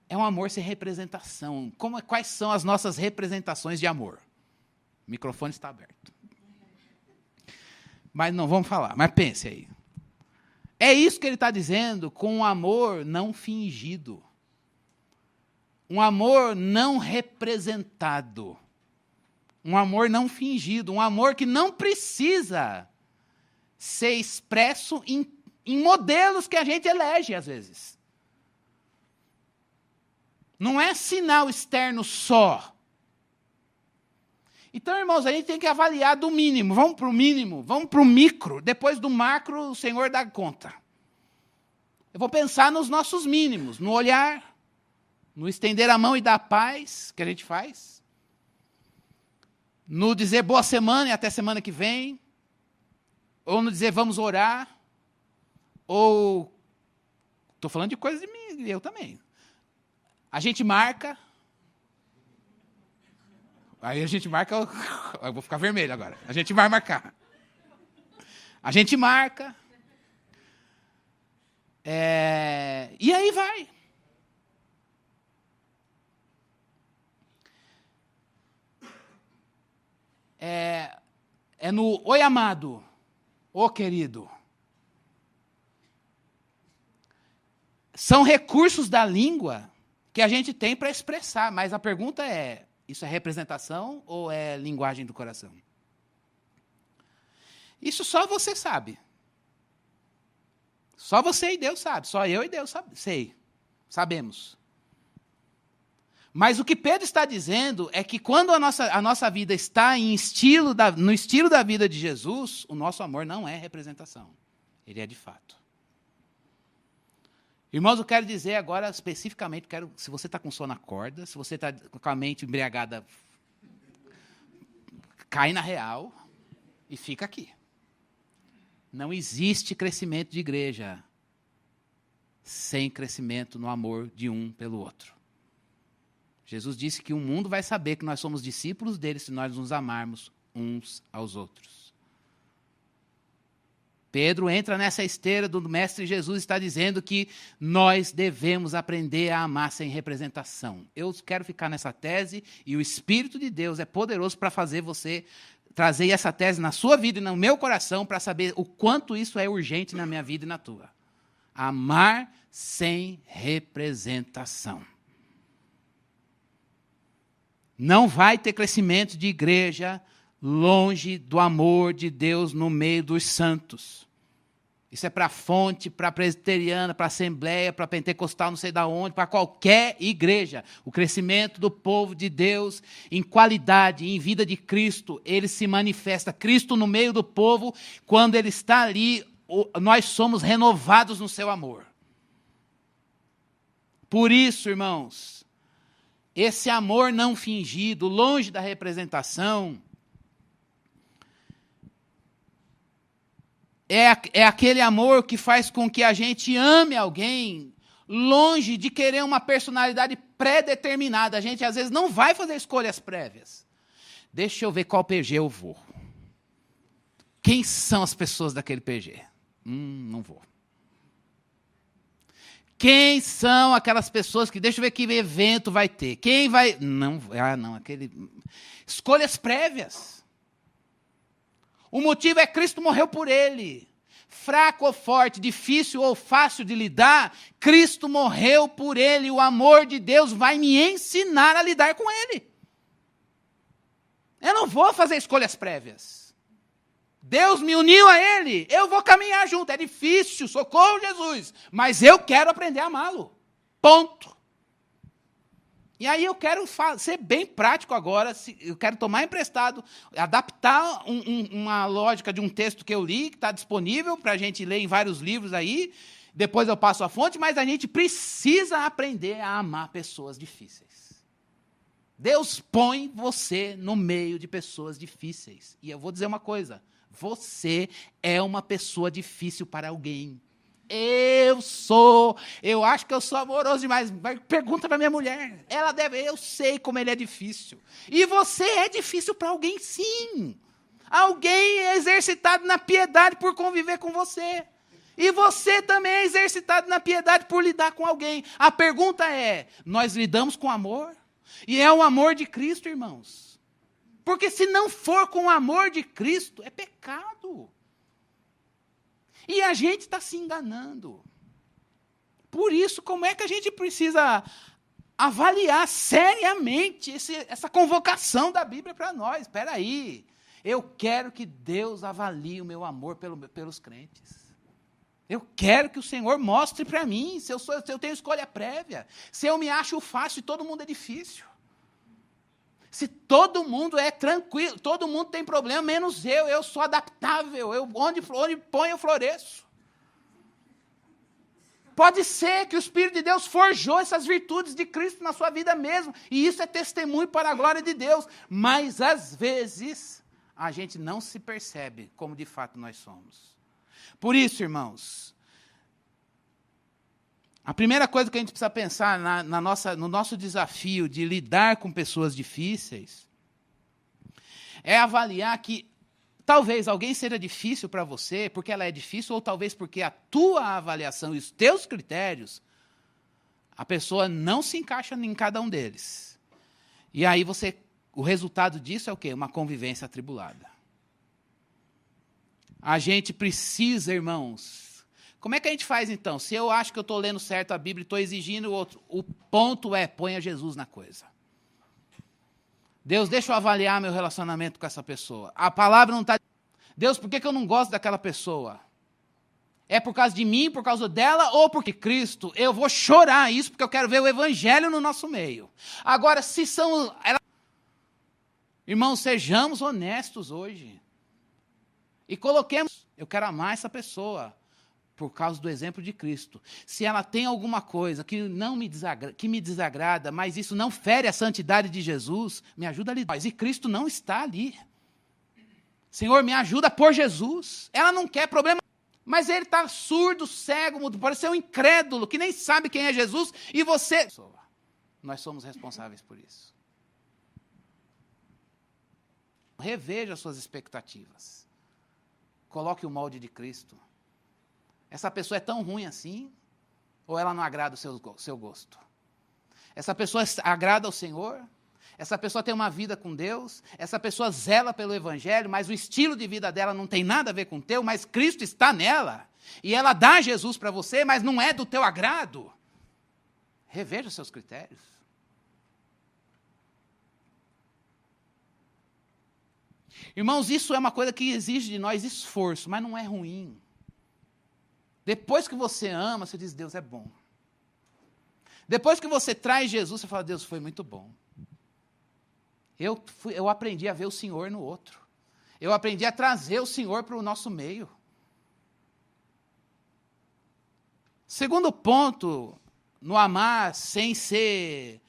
É um amor sem representação. Quais são as nossas representações de amor? O microfone está aberto. Mas não vamos falar, mas pense aí. É isso que ele está dizendo com um amor não fingido. Um amor não representado. Um amor não fingido. Um amor que não precisa ser expresso em modelos que a gente elege, às vezes. Não é sinal externo só. Então, irmãos, a gente tem que avaliar do mínimo. Vamos para o mínimo, vamos para o micro. Depois do macro, o Senhor dá conta. Eu vou pensar nos nossos mínimos, no olhar, no estender a mão e dar paz, que a gente faz. No dizer boa semana e até semana que vem. Ou no dizer vamos orar. Ou, estou falando de coisas de mim, eu também. A gente marca. Aí a gente marca, eu vou ficar vermelho agora. A gente vai marcar. A gente marca. E aí vai. É no oi amado, ô querido. São recursos da língua que a gente tem para expressar, mas a pergunta é, isso é representação ou é linguagem do coração? Isso só você sabe. Só você e Deus sabe, só eu e Deus sabemos. Mas o que Pedro está dizendo é que quando a nossa vida está no estilo da vida de Jesus, o nosso amor não é representação, ele é de fato. Irmãos, eu quero dizer agora especificamente, se você está com sono, acorda, se você está com a mente embriagada, cai na real e fica aqui. Não existe crescimento de igreja sem crescimento no amor de um pelo outro. Jesus disse que o mundo vai saber que nós somos discípulos dele se nós nos amarmos uns aos outros. Pedro entra nessa esteira do Mestre Jesus e está dizendo que nós devemos aprender a amar sem representação. Eu quero ficar nessa tese e o Espírito de Deus é poderoso para fazer você trazer essa tese na sua vida e no meu coração para saber o quanto isso é urgente na minha vida e na tua. Amar sem representação. Não vai ter crescimento de igreja longe do amor de Deus no meio dos santos. Isso é para a fonte, para a presbiteriana, para a assembleia, para a pentecostal, não sei de onde, para qualquer igreja. O crescimento do povo de Deus em qualidade, em vida de Cristo, ele se manifesta. Cristo no meio do povo, quando ele está ali, nós somos renovados no seu amor. Por isso, irmãos, esse amor não fingido, longe da representação, É aquele amor que faz com que a gente ame alguém longe de querer uma personalidade pré-determinada. A gente, às vezes, não vai fazer escolhas prévias. Deixa eu ver qual PG eu vou. Quem são as pessoas daquele PG? Não vou. Quem são aquelas pessoas que... Deixa eu ver que evento vai ter. Quem vai... Não, aquele... Escolhas prévias. O motivo é Cristo morreu por ele. Fraco ou forte, difícil ou fácil de lidar, Cristo morreu por ele. O amor de Deus vai me ensinar a lidar com ele. Eu não vou fazer escolhas prévias. Deus me uniu a ele, eu vou caminhar junto. É difícil, socorro, Jesus, mas eu quero aprender a amá-lo. Ponto. E aí eu quero ser bem prático agora, eu quero tomar emprestado, adaptar uma lógica de um texto que eu li, que está disponível para a gente ler em vários livros aí, depois eu passo a fonte, mas a gente precisa aprender a amar pessoas difíceis. Deus põe você no meio de pessoas difíceis. E eu vou dizer uma coisa, você é uma pessoa difícil para alguém. Eu acho que eu sou amoroso demais. Pergunta para minha mulher. Eu sei como ele é difícil. E você é difícil para alguém, sim. Alguém é exercitado na piedade por conviver com você. E você também é exercitado na piedade por lidar com alguém. A pergunta é, nós lidamos com amor? E é o amor de Cristo, irmãos. Porque se não for com o amor de Cristo, é pecado. E a gente está se enganando. Por isso, como é que a gente precisa avaliar seriamente essa convocação da Bíblia para nós? Espera aí, eu quero que Deus avalie o meu amor pelos crentes. Eu quero que o Senhor mostre para mim se eu tenho escolha prévia, se eu me acho fácil e todo mundo é difícil. Se todo mundo é tranquilo, todo mundo tem problema, menos eu sou adaptável, onde põe eu floresço. Pode ser que o Espírito de Deus forjou essas virtudes de Cristo na sua vida mesmo, e isso é testemunho para a glória de Deus, mas às vezes a gente não se percebe como de fato nós somos. Por isso, irmãos, a primeira coisa que a gente precisa pensar no nosso desafio de lidar com pessoas difíceis é avaliar que talvez alguém seja difícil para você porque ela é difícil, ou talvez porque a tua avaliação e os teus critérios, a pessoa não se encaixa em cada um deles. E aí o resultado disso é o quê? Uma convivência atribulada. A gente precisa, irmãos... Como é que a gente faz, então? Se eu acho que eu estou lendo certo a Bíblia e estou exigindo o outro, o ponto é, ponha Jesus na coisa. Deus, deixa eu avaliar meu relacionamento com essa pessoa. A palavra não está... Deus, por que eu não gosto daquela pessoa? É por causa de mim, por causa dela, ou porque Cristo? Eu vou chorar isso, porque eu quero ver o Evangelho no nosso meio. Agora, se são... Irmãos, sejamos honestos hoje. E coloquemos... Eu quero amar essa pessoa por causa do exemplo de Cristo. Se ela tem alguma coisa que me desagrada, mas isso não fere a santidade de Jesus, me ajuda a lidar. E Cristo não está ali. Senhor, me ajuda por Jesus. Ela não quer problema, mas ele está surdo, cego, mudo, pode ser um incrédulo, que nem sabe quem é Jesus, e você... Nós somos responsáveis por isso. Reveja suas expectativas. Coloque o molde de Cristo. Essa pessoa é tão ruim assim? Ou ela não agrada o seu gosto? Essa pessoa agrada ao Senhor? Essa pessoa tem uma vida com Deus? Essa pessoa zela pelo Evangelho, mas o estilo de vida dela não tem nada a ver com o teu, mas Cristo está nela. E ela dá Jesus para você, mas não é do teu agrado. Reveja os seus critérios. Irmãos, isso é uma coisa que exige de nós esforço, mas não é ruim. Depois que você ama, você diz, Deus é bom. Depois que você traz Jesus, você fala, Deus foi muito bom. Eu aprendi a ver o Senhor no outro. Eu aprendi a trazer o Senhor para o nosso meio. Segundo ponto, no amar sem ser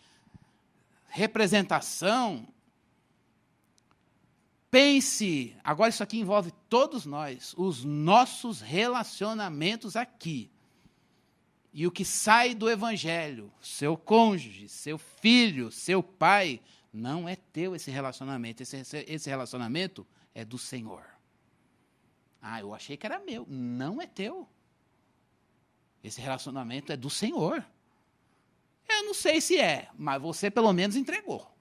representação, Pense, agora isso aqui envolve todos nós, os nossos relacionamentos aqui. E o que sai do evangelho, seu cônjuge, seu filho, seu pai, não é teu esse relacionamento. Esse relacionamento é do Senhor. Ah, eu achei que era meu. Não é teu. Esse relacionamento é do Senhor. Eu não sei se é, mas você pelo menos entregou.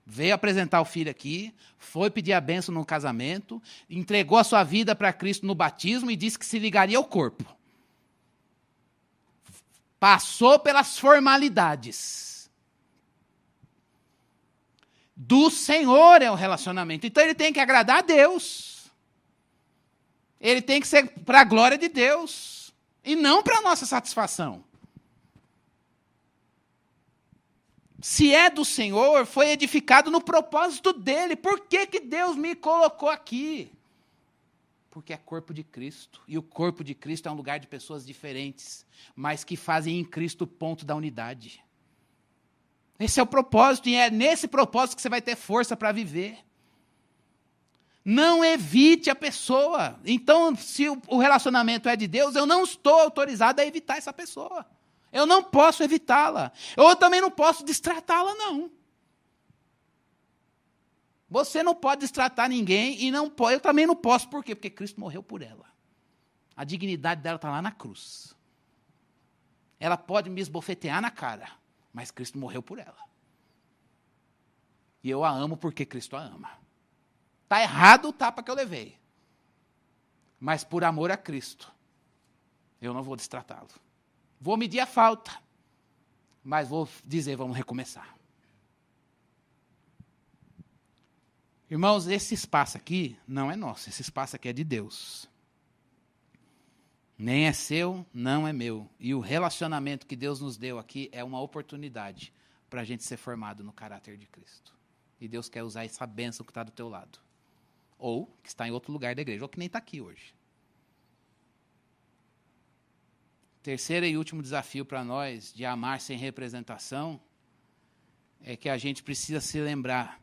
Veio apresentar o filho aqui, foi pedir a bênção no casamento, entregou a sua vida para Cristo no batismo e disse que se ligaria ao corpo. Passou pelas formalidades. Do Senhor é o relacionamento. Então ele tem que agradar a Deus. Ele tem que ser para a glória de Deus. E não para a nossa satisfação. Se é do Senhor, foi edificado no propósito dele. Por que que Deus me colocou aqui? Porque é corpo de Cristo. E o corpo de Cristo é um lugar de pessoas diferentes, mas que fazem em Cristo o ponto da unidade. Esse é o propósito, e é nesse propósito que você vai ter força para viver. Não evite a pessoa. Então, se o relacionamento é de Deus, eu não estou autorizado a evitar essa pessoa. Eu não posso evitá-la. Eu também não posso destratá-la, não. Você não pode destratar ninguém e eu também não posso. Por quê? Porque Cristo morreu por ela. A dignidade dela está lá na cruz. Ela pode me esbofetear na cara, mas Cristo morreu por ela. E eu a amo porque Cristo a ama. Está errado o tapa que eu levei. Mas por amor a Cristo, eu não vou destratá-lo. Vou medir a falta, mas vou dizer, vamos recomeçar. Irmãos, esse espaço aqui não é nosso, esse espaço aqui é de Deus. Nem é seu, não é meu. E o relacionamento que Deus nos deu aqui é uma oportunidade para a gente ser formado no caráter de Cristo. E Deus quer usar essa bênção que está do teu lado. Ou que está em outro lugar da igreja, ou que nem está aqui hoje. Terceiro e último desafio para nós de amar sem representação é que a gente precisa se lembrar,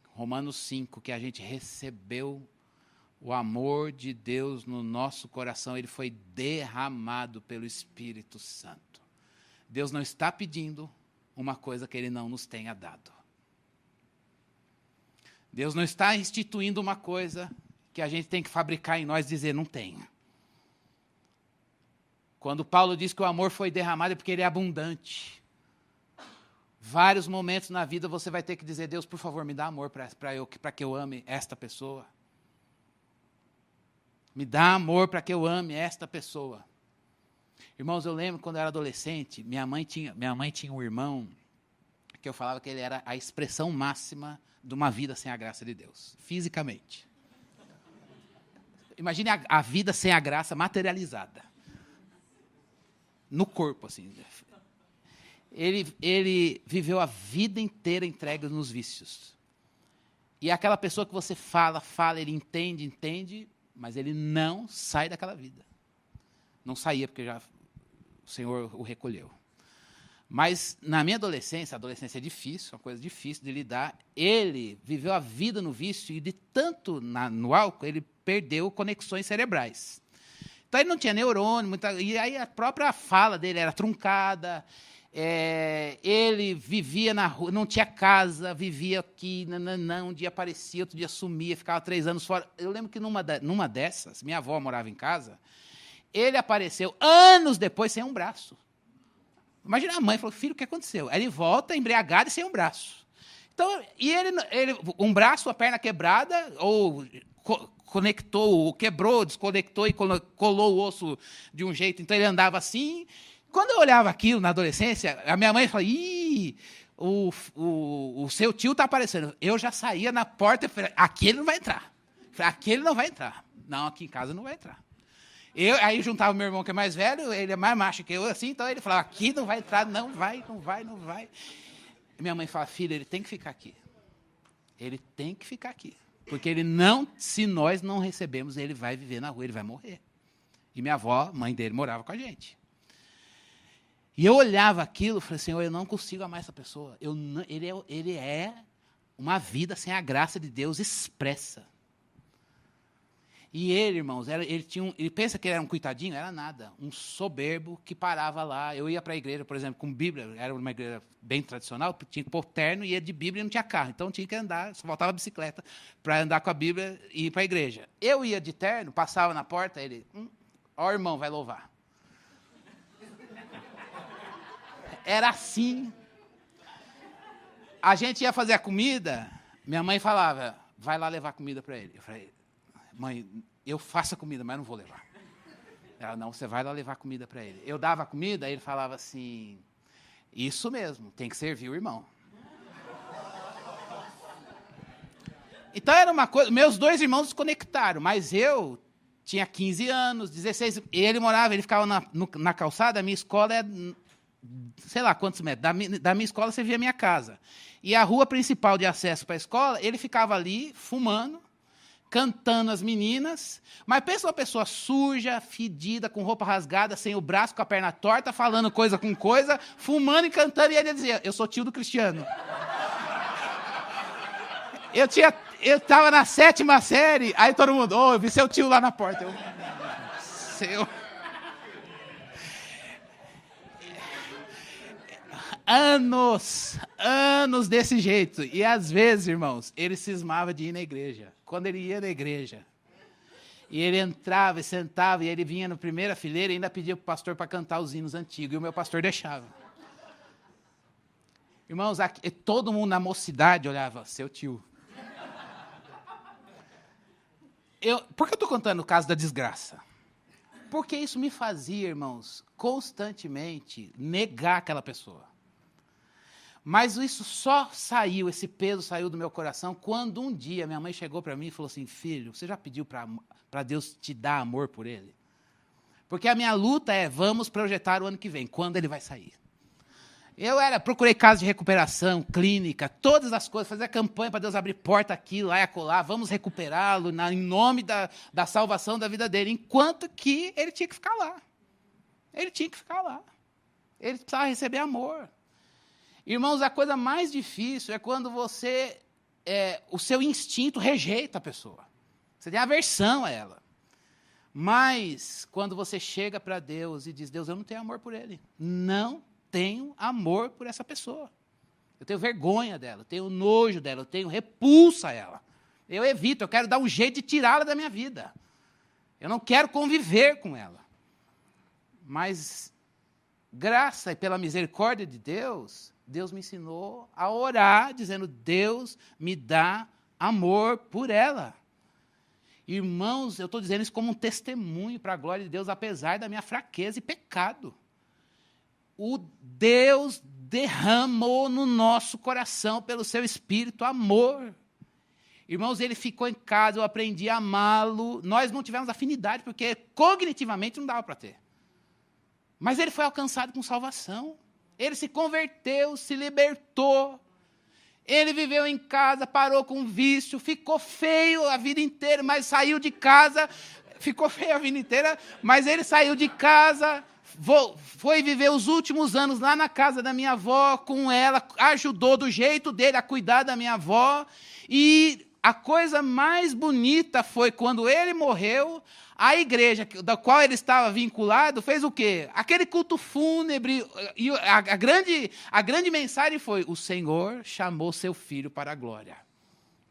Romanos 5, que a gente recebeu o amor de Deus no nosso coração, ele foi derramado pelo Espírito Santo. Deus não está pedindo uma coisa que ele não nos tenha dado. Deus não está instituindo uma coisa que a gente tem que fabricar em nós e dizer, não tenho. Quando Paulo diz que o amor foi derramado é porque ele é abundante. Vários momentos na vida você vai ter que dizer, Deus, por favor, me dá amor para que eu ame esta pessoa. Me dá amor para que eu ame esta pessoa. Irmãos, eu lembro quando eu era adolescente, minha mãe tinha um irmão que eu falava que ele era a expressão máxima de uma vida sem a graça de Deus, fisicamente. Imagine a vida sem a graça materializada. No corpo, assim. Ele viveu a vida inteira entregue nos vícios. E é aquela pessoa que você fala, ele entende, mas ele não sai daquela vida. Não saía, porque já o Senhor o recolheu. Mas na minha adolescência, a adolescência é difícil, uma coisa difícil de lidar, ele viveu a vida no vício e de tanto no álcool, ele perdeu conexões cerebrais. Então ele não tinha neurônio, e aí a própria fala dele era truncada, ele vivia na rua, não tinha casa, vivia aqui, um dia aparecia, outro dia sumia, ficava 3 anos fora. Eu lembro que numa dessas, minha avó morava em casa, ele apareceu anos depois sem um braço. Imagina a mãe, falou, filho, o que aconteceu? Aí ele volta embriagado e sem um braço. Então, e ele um braço, a perna quebrada, ou conectou, ou quebrou, desconectou e colou o osso de um jeito, então ele andava assim. Quando eu olhava aquilo na adolescência, a minha mãe falou, o seu tio está aparecendo. Eu já saía na porta e falei, aqui ele não vai entrar. Aqui ele não vai entrar. Não, aqui em casa não vai entrar. Aí juntava o meu irmão, que é mais velho, ele é mais macho que eu, assim, então ele falava, aqui não vai entrar, não vai. E minha mãe fala, filho, ele tem que ficar aqui. Ele tem que ficar aqui. Porque ele não, se nós não recebemos, ele vai viver na rua, ele vai morrer. E minha avó, mãe dele, morava com a gente. E eu olhava aquilo e falei, Senhor, eu não consigo amar essa pessoa. Ele é uma vida sem a graça de Deus expressa. E ele, irmãos, ele pensa que ele era um coitadinho? Era nada. Um soberbo que parava lá. Eu ia para a igreja, por exemplo, com Bíblia. Era uma igreja bem tradicional, tinha que pôr terno, ia de Bíblia e não tinha carro. Então tinha que andar, só faltava bicicleta para andar com a Bíblia e ir para a igreja. Eu ia de terno, passava na porta, ele, ó, irmão, vai louvar. Era assim. A gente ia fazer a comida, minha mãe falava, vai lá levar comida para ele. Eu falei, mãe, eu faço a comida, mas não vou levar. Ela, não, você vai lá levar comida para ele. Eu dava a comida, aí ele falava assim, isso mesmo, tem que servir o irmão. Então era uma coisa, meus 2 irmãos se conectaram, mas eu tinha 15 anos, 16, ele ficava na calçada, a minha escola é, sei lá quantos metros, da minha escola você via a minha casa. E a rua principal de acesso para a escola, ele ficava ali, fumando, cantando as meninas, mas pensa uma pessoa suja, fedida, com roupa rasgada, sem o braço, com a perna torta, falando coisa com coisa, fumando e cantando, e ele dizia, eu sou tio do Cristiano. Eu estava na 7ª série, aí todo mundo, eu vi seu tio lá na porta. Anos desse jeito. E às vezes, irmãos, ele cismava de ir na igreja. Quando ele ia na igreja, e ele entrava e sentava, e ele vinha na primeira fileira e ainda pedia para o pastor para cantar os hinos antigos, e o meu pastor deixava. Irmãos, aqui, todo mundo na mocidade olhava, seu tio. Por que eu estou contando o caso da desgraça? Porque isso me fazia, irmãos, constantemente negar aquela pessoa. Mas isso só saiu, esse peso saiu do meu coração, quando um dia minha mãe chegou para mim e falou assim, filho, você já pediu para Deus te dar amor por ele? Porque a minha luta é, vamos projetar o ano que vem, quando ele vai sair. Procurei casa de recuperação, clínica, todas as coisas, fazer campanha para Deus abrir porta aqui, lá e acolá, vamos recuperá-lo em nome da salvação da vida dele, enquanto que ele tinha que ficar lá. Ele tinha que ficar lá. Ele precisava receber amor. Irmãos, a coisa mais difícil é quando o seu instinto rejeita a pessoa. Você tem aversão a ela. Mas, quando você chega para Deus e diz, Deus, eu não tenho amor por ele. Não tenho amor por essa pessoa. Eu tenho vergonha dela, eu tenho nojo dela, eu tenho repulsa a ela. Eu evito, eu quero dar um jeito de tirá-la da minha vida. Eu não quero conviver com ela. Mas, graça e pela misericórdia de Deus, Deus me ensinou a orar, dizendo, Deus me dá amor por ela. Irmãos, eu estou dizendo isso como um testemunho para a glória de Deus, apesar da minha fraqueza e pecado. O Deus derramou no nosso coração, pelo seu Espírito, amor. Irmãos, ele ficou em casa, eu aprendi a amá-lo. Nós não tivemos afinidade, porque cognitivamente não dava para ter. Mas ele foi alcançado com salvação. Ele se converteu, se libertou. Ele viveu em casa, parou com vício, ficou feio a vida inteira, mas saiu de casa. Ficou feio a vida inteira, mas ele saiu de casa, foi viver os últimos anos lá na casa da minha avó, com ela, ajudou do jeito dele a cuidar da minha avó. E a coisa mais bonita foi quando ele morreu, a igreja da qual ele estava vinculado fez o quê? Aquele culto fúnebre, e a grande mensagem foi, o Senhor chamou seu filho para a glória.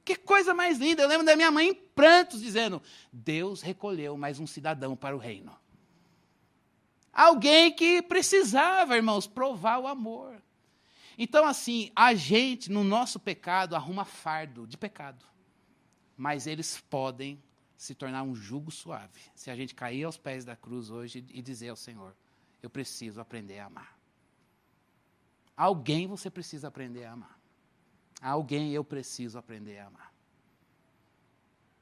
Que coisa mais linda, eu lembro da minha mãe em prantos, dizendo, Deus recolheu mais um cidadão para o reino. Alguém que precisava, irmãos, provar o amor. Então, assim, a gente, no nosso pecado, arruma fardo de pecado. Mas eles podem se tornar um jugo suave, se a gente cair aos pés da cruz hoje e dizer ao Senhor, eu preciso aprender a amar. Alguém você precisa aprender a amar. Alguém eu preciso aprender a amar.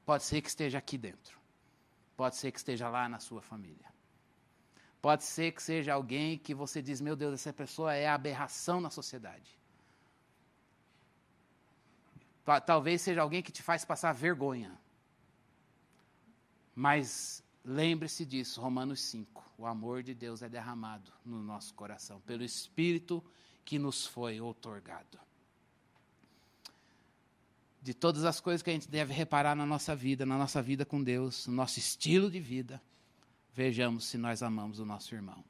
Pode ser que esteja aqui dentro. Pode ser que esteja lá na sua família. Pode ser que seja alguém que você diz, meu Deus, essa pessoa é a aberração na sociedade. Talvez seja alguém que te faz passar vergonha. Mas lembre-se disso, Romanos 5. O amor de Deus é derramado no nosso coração, pelo Espírito que nos foi outorgado. de todas as coisas que a gente deve reparar na nossa vida com Deus, no nosso estilo de vida, vejamos se nós amamos o nosso irmão.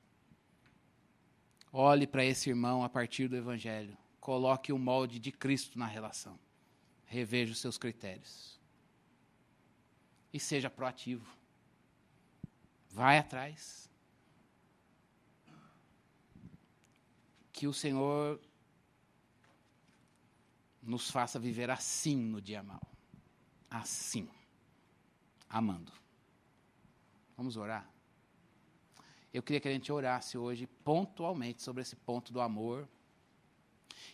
Olhe para esse irmão a partir do Evangelho. Coloque o molde de Cristo na relação. Reveja os seus critérios. E seja proativo. Vai atrás. Que o Senhor nos faça viver assim no dia mau. Assim. Amando. Vamos orar? Eu queria que a gente orasse hoje pontualmente sobre esse ponto do amor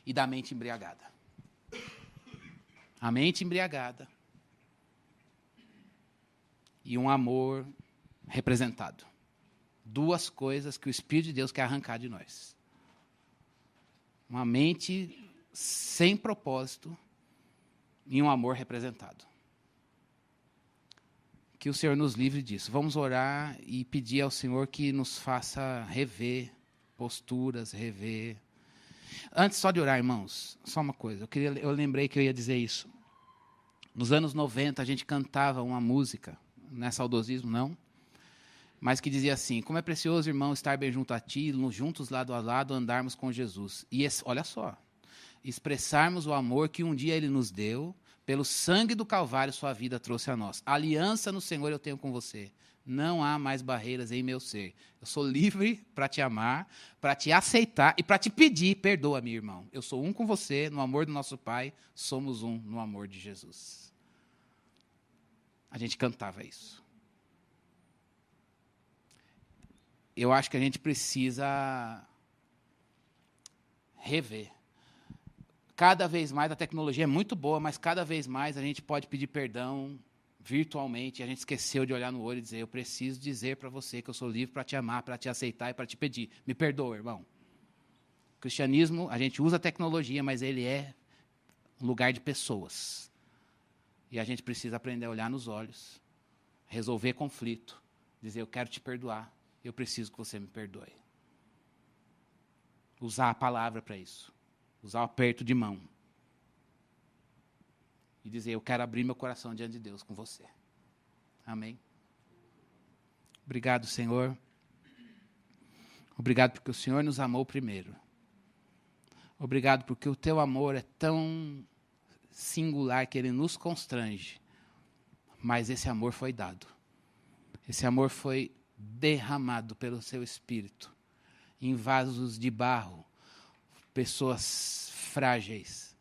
e da mente embriagada. A mente embriagada e um amor representado. Duas coisas que o Espírito de Deus quer arrancar de nós. Uma mente sem propósito e um amor representado. Que o Senhor nos livre disso. Vamos orar e pedir ao Senhor que nos faça rever posturas, rever. Antes só de orar, irmãos, só uma coisa. Eu lembrei que eu ia dizer isso. Nos anos 90, a gente cantava uma música, não é saudosismo, não, mas que dizia assim: como é precioso, irmão, estar bem junto a ti, juntos lado a lado, andarmos com Jesus. E olha só, expressarmos o amor que um dia Ele nos deu, pelo sangue do Calvário sua vida trouxe a nós. Aliança no Senhor eu tenho com você. Não há mais barreiras em meu ser. Eu sou livre para te amar, para te aceitar e para te pedir, perdoa-me, irmão. Eu sou um com você, no amor do nosso Pai, somos um no amor de Jesus. A gente cantava isso. Eu acho que a gente precisa rever. Cada vez mais, a tecnologia é muito boa, mas cada vez mais a gente pode pedir perdão virtualmente. A gente esqueceu de olhar no olho e dizer: eu preciso dizer para você que eu sou livre para te amar, para te aceitar e para te pedir. Me perdoa, irmão. O cristianismo, a gente usa a tecnologia, mas ele é um lugar de pessoas. E a gente precisa aprender a olhar nos olhos, resolver conflito, dizer: eu quero te perdoar, eu preciso que você me perdoe. Usar a palavra para isso. Usar o aperto de mão. E dizer: eu quero abrir meu coração diante de Deus com você. Amém? Obrigado, Senhor. Obrigado porque o Senhor nos amou primeiro. Obrigado porque o teu amor é tão singular que ele nos constrange. Mas esse amor foi dado. Esse amor foi derramado pelo seu Espírito em vasos de barro. Pessoas frágeis.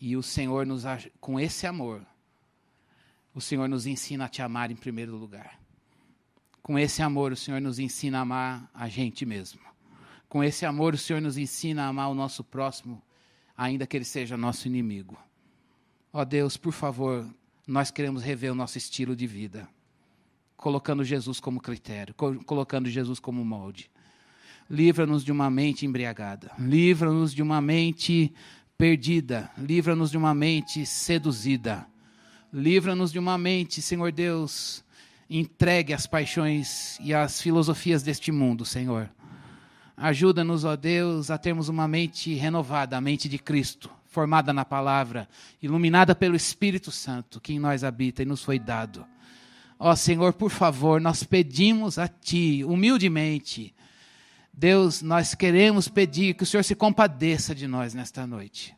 E o Senhor, com esse amor, o Senhor nos ensina a te amar em primeiro lugar. Com esse amor, o Senhor nos ensina a amar a gente mesmo. Com esse amor, o Senhor nos ensina a amar o nosso próximo, ainda que ele seja nosso inimigo. Ó Deus, por favor, nós queremos rever o nosso estilo de vida, colocando Jesus como critério, colocando Jesus como molde. Livra-nos de uma mente embriagada. Livra-nos de uma mente perdida. Livra-nos de uma mente seduzida. Livra-nos de uma mente, Senhor Deus, entregue às paixões e às filosofias deste mundo, Senhor. Ajuda-nos, ó Deus, a termos uma mente renovada, a mente de Cristo, formada na palavra, iluminada pelo Espírito Santo, que em nós habita e nos foi dado. Ó Senhor, por favor, nós pedimos a Ti, humildemente, Deus, nós queremos pedir que o Senhor se compadeça de nós nesta noite.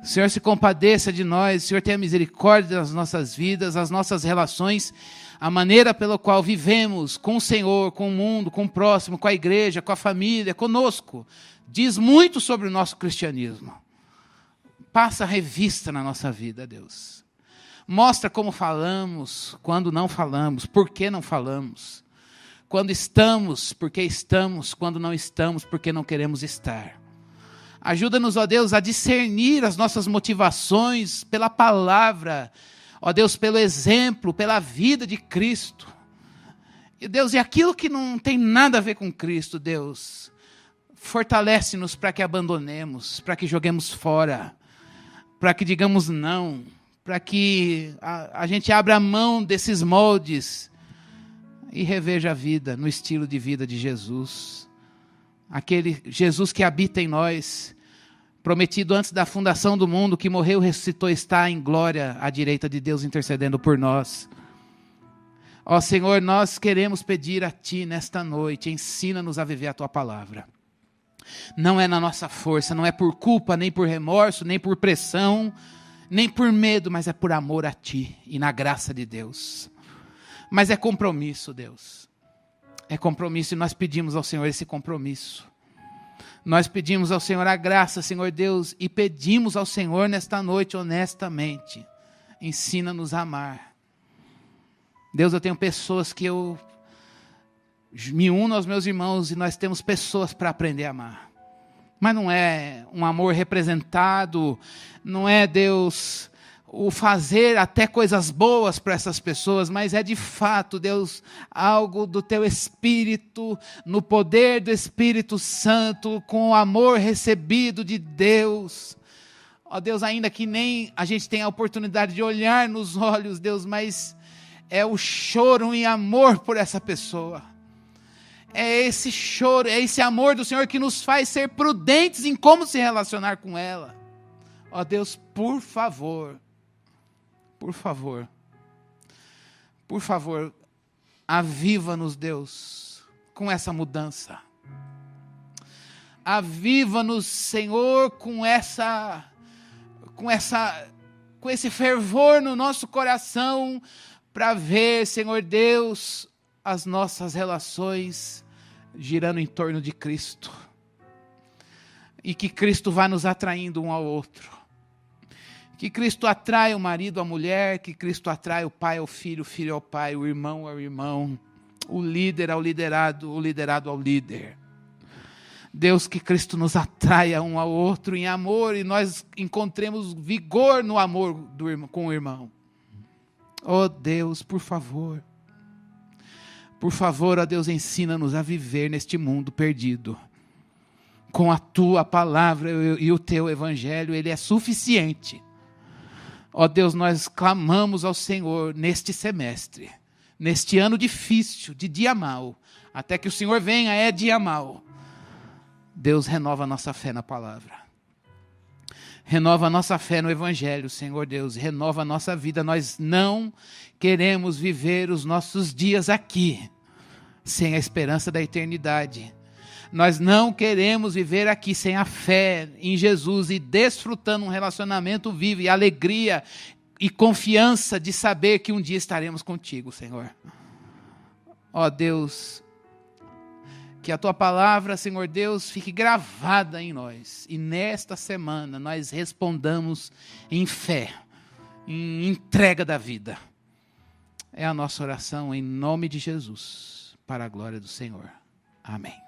O Senhor se compadeça de nós, o Senhor tenha misericórdia das nossas vidas, as nossas relações, a maneira pela qual vivemos com o Senhor, com o mundo, com o próximo, com a igreja, com a família, conosco. Diz muito sobre o nosso cristianismo. Passa a revista na nossa vida, Deus. Mostra como falamos, quando não falamos, por que não falamos. Quando estamos, porque estamos, quando não estamos, porque não queremos estar. Ajuda-nos, ó Deus, a discernir as nossas motivações pela palavra, ó Deus, pelo exemplo, pela vida de Cristo. E Deus, e aquilo que não tem nada a ver com Cristo, Deus, fortalece-nos para que abandonemos, para que joguemos fora, para que digamos não, para que a gente abra a mão desses moldes e reveja a vida no estilo de vida de Jesus. Aquele Jesus que habita em nós, prometido antes da fundação do mundo, que morreu, ressuscitou, está em glória à direita de Deus intercedendo por nós. Ó Senhor, nós queremos pedir a Ti nesta noite, ensina-nos a viver a Tua palavra. Não é na nossa força, não é por culpa, nem por remorso, nem por pressão, nem por medo, mas é por amor a Ti e na graça de Deus. Mas é compromisso, Deus. É compromisso e nós pedimos ao Senhor esse compromisso. Nós pedimos ao Senhor a graça, Senhor Deus, e pedimos ao Senhor nesta noite honestamente. Ensina-nos a amar. Deus, eu tenho pessoas que eu me uno aos meus irmãos e nós temos pessoas para aprender a amar. Mas não é um amor representado, não é, Deus, o fazer até coisas boas para essas pessoas, mas é de fato, Deus, algo do Teu Espírito, no poder do Espírito Santo, com o amor recebido de Deus. Ó Deus, ainda que nem a gente tenha a oportunidade de olhar nos olhos, Deus, mas é o choro em amor por essa pessoa. É esse choro, é esse amor do Senhor que nos faz ser prudentes em como se relacionar com ela. Ó Deus, por favor, aviva-nos, Deus, com essa mudança. Aviva-nos, Senhor, com esse fervor no nosso coração, para ver, Senhor Deus, as nossas relações girando em torno de Cristo. E que Cristo vá nos atraindo um ao outro. Que Cristo atrai o marido à mulher, que Cristo atrai o pai ao filho, o filho ao pai, o irmão ao irmão, o líder ao liderado, o liderado ao líder. Deus, que Cristo nos atraia um ao outro em amor e nós encontremos vigor no amor com o irmão. Oh Deus, por favor, ó Deus, ensina-nos a viver neste mundo perdido. Com a Tua palavra e o Teu evangelho, ele é suficiente. Ó Deus, nós clamamos ao Senhor neste semestre, neste ano difícil, de dia mau, até que o Senhor venha, é dia mau. Deus, renova a nossa fé na palavra. Renova a nossa fé no evangelho, Senhor Deus, renova a nossa vida. Nós não queremos viver os nossos dias aqui sem a esperança da eternidade. Nós não queremos viver aqui sem a fé em Jesus e desfrutando um relacionamento vivo e alegria e confiança de saber que um dia estaremos contigo, Senhor. Ó Deus, que a Tua palavra, Senhor Deus, fique gravada em nós. E nesta semana nós respondamos em fé, em entrega da vida. É a nossa oração em nome de Jesus, para a glória do Senhor. Amém.